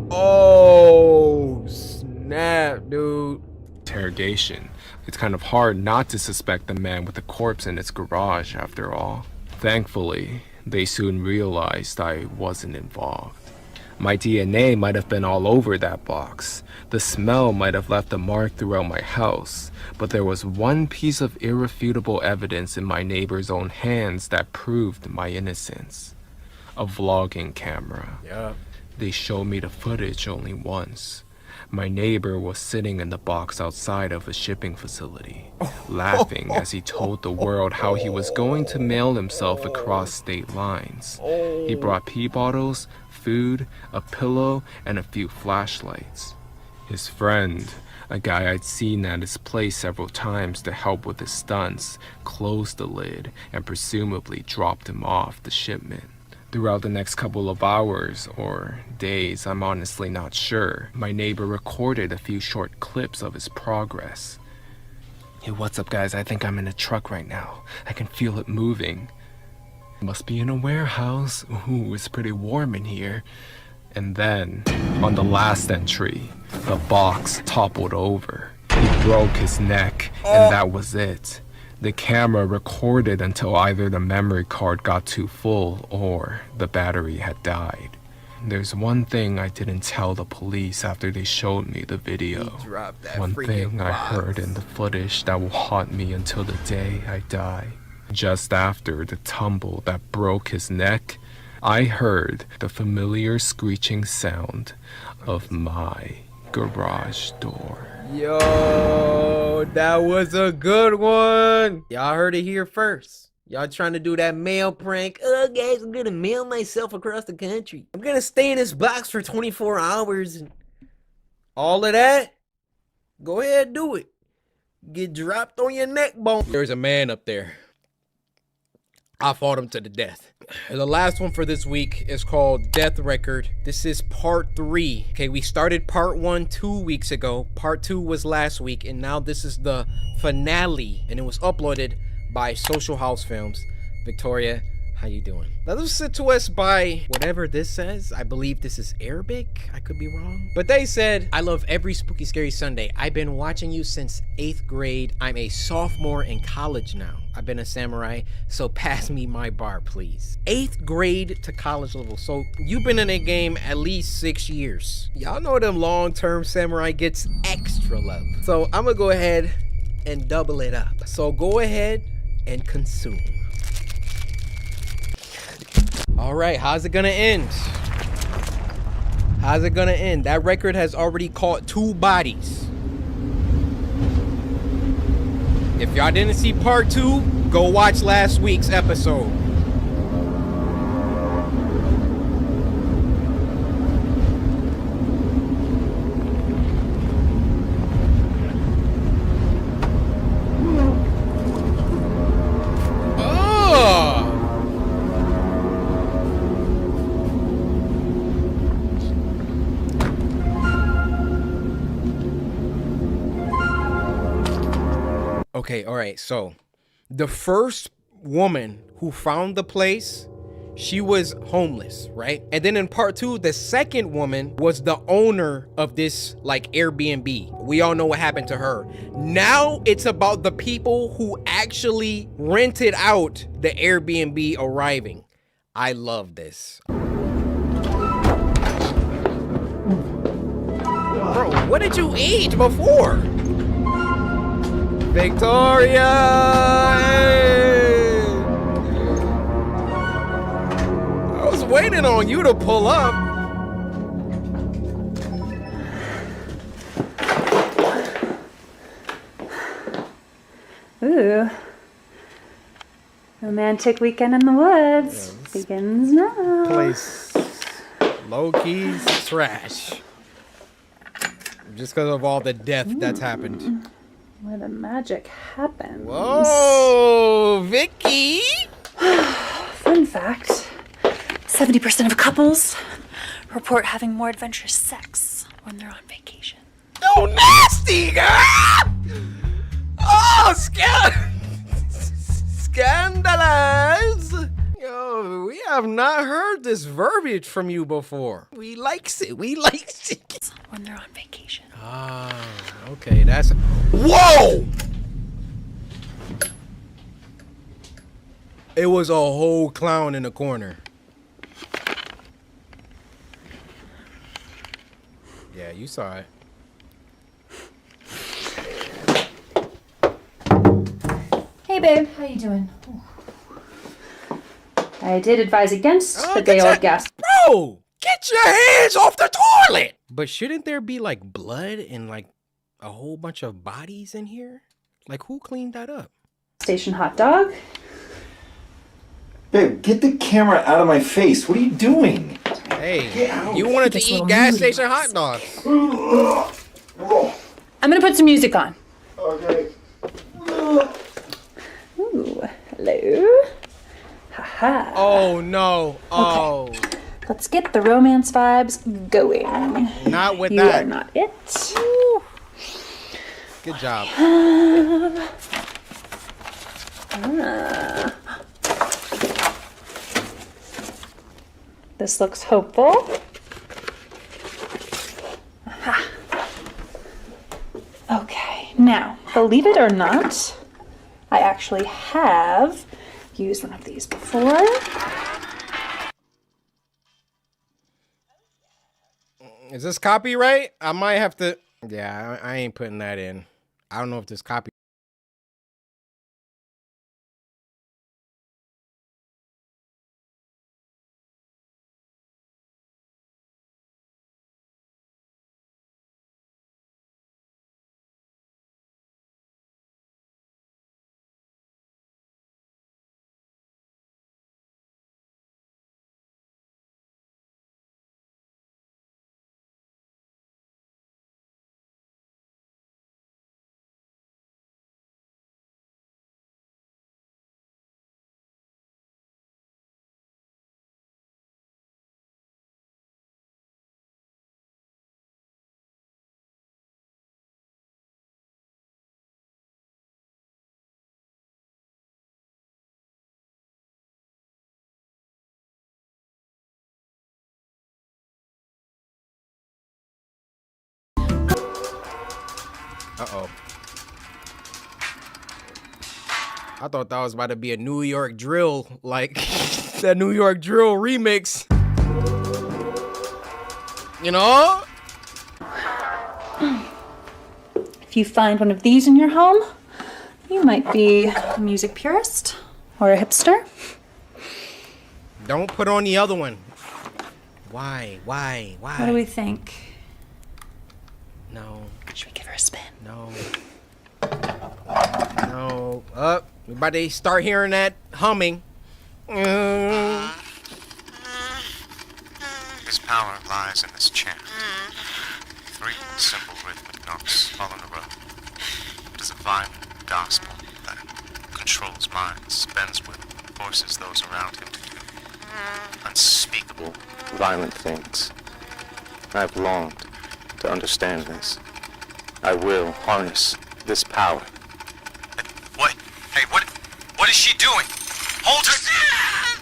Oh, snap, dude. interrogation. It's kind of hard not to suspect the man with the corpse in its garage, after all. Thankfully, they soon realized I wasn't involved. My DNA might have been all over that box. The smell might have left a mark throughout my house, but there was one piece of irrefutable evidence in my neighbor's own hands that proved my innocence. A vlogging camera. Yeah. They showed me the footage only once. My neighbor was sitting in the box outside of a shipping facility, laughing as he told the world how he was going to mail himself across state lines. He brought pee bottles, food, a pillow, and a few flashlights. His friend, a guy I'd seen at his place several times to help with his stunts, closed the lid and presumably dropped him off the shipment. Throughout the next couple of hours, or days, I'm honestly not sure, my neighbor recorded a few short clips of his progress. Hey, what's up guys? I think I'm in a truck right now. I can feel it moving. Must be in a warehouse. Ooh, it's pretty warm in here. And then, on the last entry, the box toppled over. He broke his neck, and that was it. The camera recorded until either the memory card got too full or the battery had died. There's one thing I didn't tell the police after they showed me the video. One thing I heard in the footage that will haunt me until the day I die. Just after the tumble that broke his neck, I heard the familiar screeching sound of my garage door. Yo, that was a good one. Y'all heard it here first. Y'all trying to do that mail prank. Oh, guys, I'm gonna mail myself across the country. I'm gonna stay in this box for 24 hours. And all of that, go ahead, do it. Get dropped on your neck bone. There's a man up there. I fought him to the death. The last one for this week is called Death Record. This is part 3. Okay, we started part 1 2 weeks ago. Part 2 was last week, and now this is the finale, and it was uploaded by Social House Films. Victoria, how you doing? That was sent to us by whatever this says. I believe this is Arabic. I could be wrong. But they said, I love every Spooky Scary Sunday. I've been watching you since 8th grade. I'm a sophomore in college now. I've been a samurai, so pass me my bar, please. 8th grade to college level. So you've been in a game at least 6 years. Y'all know them long-term samurai gets extra love. So I'm gonna go ahead and double it up. So go ahead and consume. All right, how's it gonna end? How's it gonna end? That record has already caught 2 bodies. If y'all didn't see part 2, go watch last week's episode. Okay, all right. So the first woman who found the place, she was homeless, right? And then in part 2, the second woman was the owner of this like Airbnb. We all know what happened to her. Now it's about the people who actually rented out the Airbnb arriving. I love this. Bro, what did you eat before? Victoria! Hey! I was waiting on you to pull up. Ooh. Romantic weekend in the woods begins now. Place low-key trash. Just because of all the death that's happened. Where the magic happens. Whoa, Vicky! Fun fact, 70% of couples report having more adventurous sex when they're on vacation. Oh, nasty, girl! Oh, scandalous! Yo, we have not heard this verbiage from you before. We likes it. We likes it. When they're on vacation. Ah, okay, that's... Whoa! It was a whole clown in the corner. Yeah, you saw it. Hey babe, how you doing? I did advise against the day old gas. Bro, get your hands off the toilet! But shouldn't there be like blood and like a whole bunch of bodies in here? Like who cleaned that up? Station hot dog. Babe, get the camera out of my face. What are you doing? Hey, you wanted to eat gas station hot dogs. I'm gonna put some music on. Okay. Ooh, hello. Haha. Oh no. Oh. Okay. Let's get the romance vibes going. Not with you that. You are not it. Woo. Good job. This looks hopeful. Aha. Okay, now, believe it or not, I actually have used one of these before. Is this copyright? I might have to... Yeah, I ain't putting that in. I don't know if this copy... Uh-oh. I thought that was about to be a New York drill, like that New York drill remix. You know? If you find one of these in your home, you might be a music purist or a hipster. Don't put on the other one. Why? What do we think? No. Should we give her a spin? No. No. We about to start hearing that humming. His power lies in this chant. 3 simple rhythmic notes all in a row. It is a violent gospel that controls minds, bends will, forces those around him to do unspeakable, violent things. I have longed to understand this. I will harness this power. Let doing? Hold her.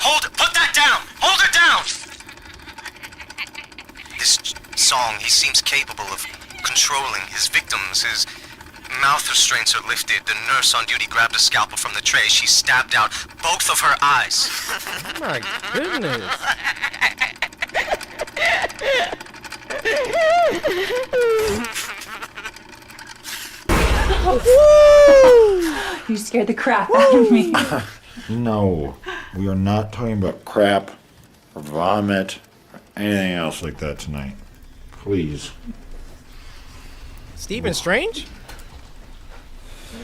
Hold her. Put that down. Hold her down. This song, he seems capable of controlling his victims. His mouth restraints are lifted. The nurse on duty grabbed a scalpel from the tray. She stabbed out both of her eyes. Oh my goodness. You scared the crap out of me. No, we are not talking about crap or vomit or anything else like that tonight. Please. Stephen Strange?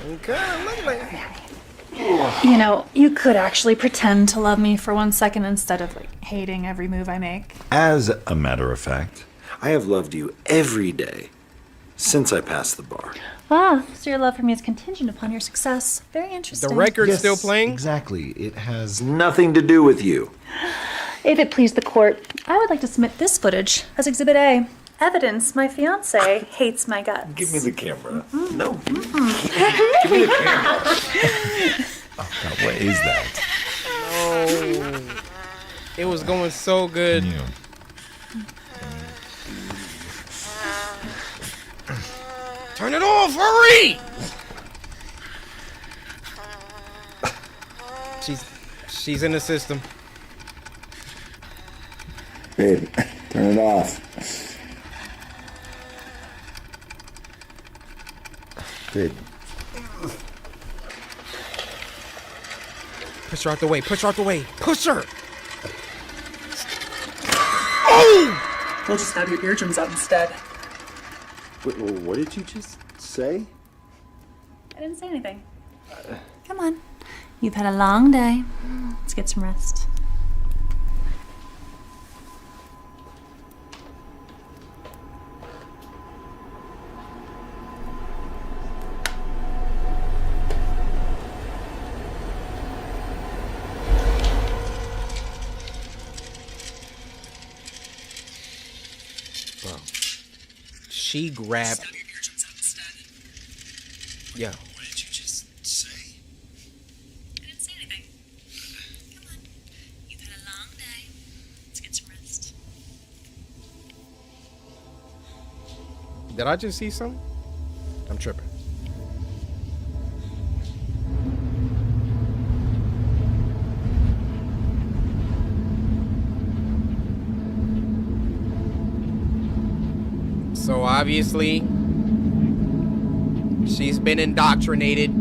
Okay, look like You know, you could actually pretend to love me for 1 second instead of like hating every move I make. As a matter of fact, I have loved you every day since I passed the bar. Ah, so your love for me is contingent upon your success. Very interesting. the record's Yes, still playing. Exactly. It has nothing to do with you. If it please the court, I would like to submit this footage as Exhibit A. Evidence my fiance hates my guts. Give me the camera. Mm-hmm. No. Give me the camera. Oh, God, what is that? Oh, it was going so good. Yeah. Turn it off, hurry! She's in the system. Babe, turn it off. Babe. Push her out the way. Push her out the way. Push her. Oh! We'll just have your eardrums out instead. Wait, what did you just say? I didn't say anything. Come on. You've had a long day. Let's get some rest. Bro. She grabbed. Yeah. What did you just say? I didn't say anything. Come on. You've had a long day. Let's get some rest. Did I just see something? I'm tripping. So obviously, she's been indoctrinated.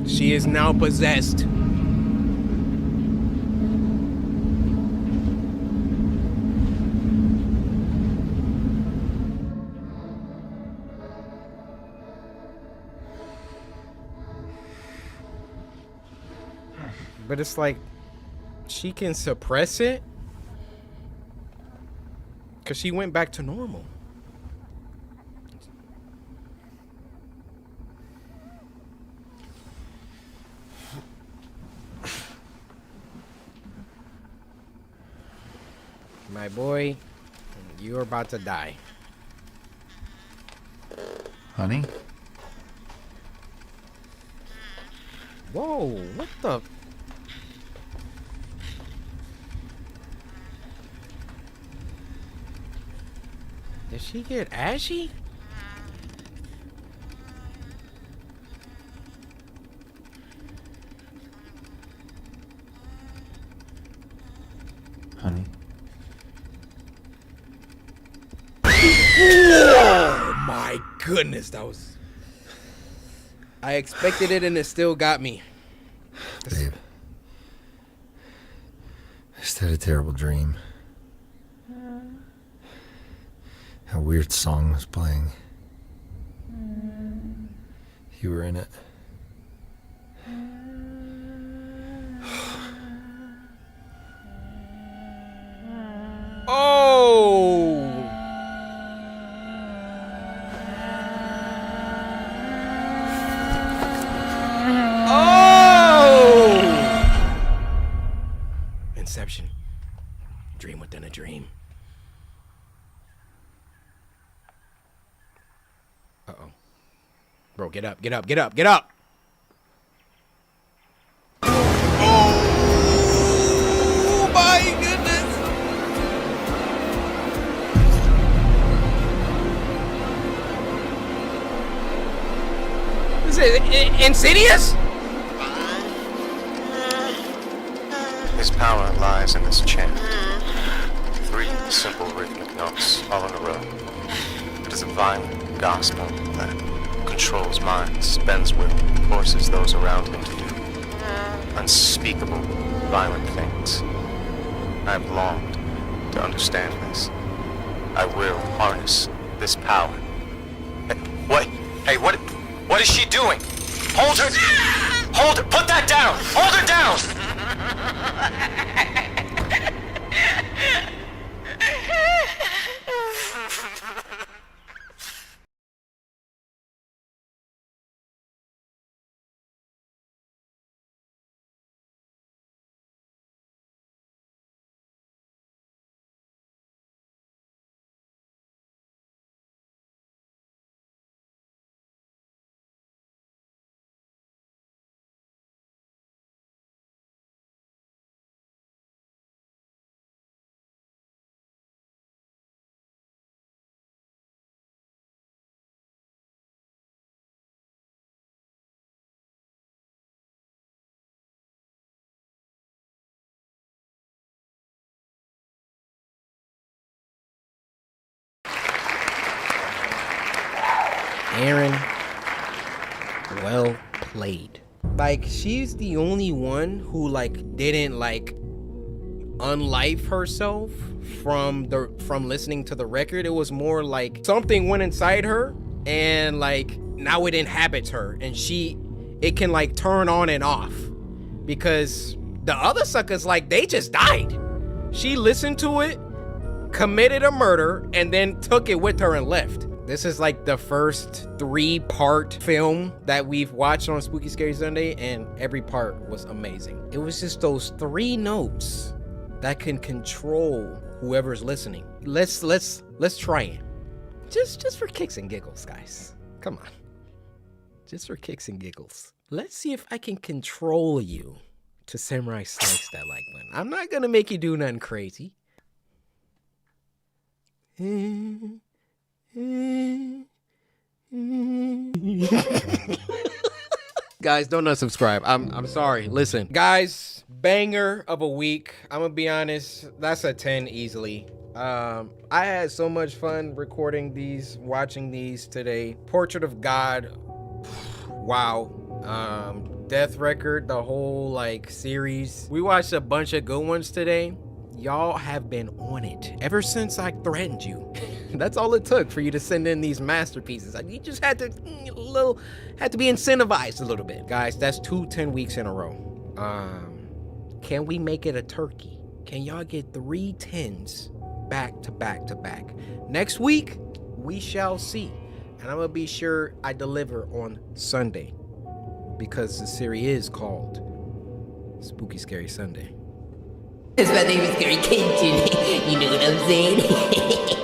She is now possessed. But it's like, she can suppress it? Because she went back to normal. My boy, you're about to die. Honey? Whoa, what the? Did she get ashy? Honey? Oh my goodness, that was... I expected it and it still got me. Babe. I just had a terrible dream. A weird song was playing. You were in it. Oh! Oh! Inception. Dream within a dream. Uh-oh. Bro, get up, get up, get up, get up! is Insidious? His power lies in this chant. 3 simple rhythmic notes all in a row. It is a violent gospel that controls minds, bends will, forces those around him to do unspeakable, violent things. I have longed to understand this. I will harness this power. What? Hey, what is she doing? Hold her! Hold her! Put that down! Hold her down! Aaron, well played. Like, she's the only one who like didn't like unlife herself from listening to the record. It was more like something went inside her and like now it inhabits her, and it can like turn on and off, because the other suckers, like, they just died. She listened to it, committed a murder, and then took it with her and left. This is like the first 3-part film that we've watched on Spooky Scary Sunday, and every part was amazing. It was just those 3 notes that can control whoever's listening. Let's try it. Just for kicks and giggles, guys. Come on. Just for kicks and giggles. Let's see if I can control you to samurai slice that like button. I'm not gonna make you do nothing crazy. Guys, don't unsubscribe. I'm sorry. Listen, guys, banger of a week. I'm gonna be honest, that's a 10 easily. I had so much fun recording these, watching these today. Portrait of God, wow. Death Record, the whole like series. We watched a bunch of good ones today. Y'all have been on it ever since I threatened you. That's all it took for you to send in these masterpieces. You just had to be incentivized a little bit. Guys, that's 2 10 weeks in a row. Can we make it a turkey? Can y'all get 3 10s back to back to back? Next week, we shall see. And I'm gonna be sure I deliver on Sunday, because the series is called Spooky Scary Sunday. Because my name is CoryxKenshin. You know what I'm saying?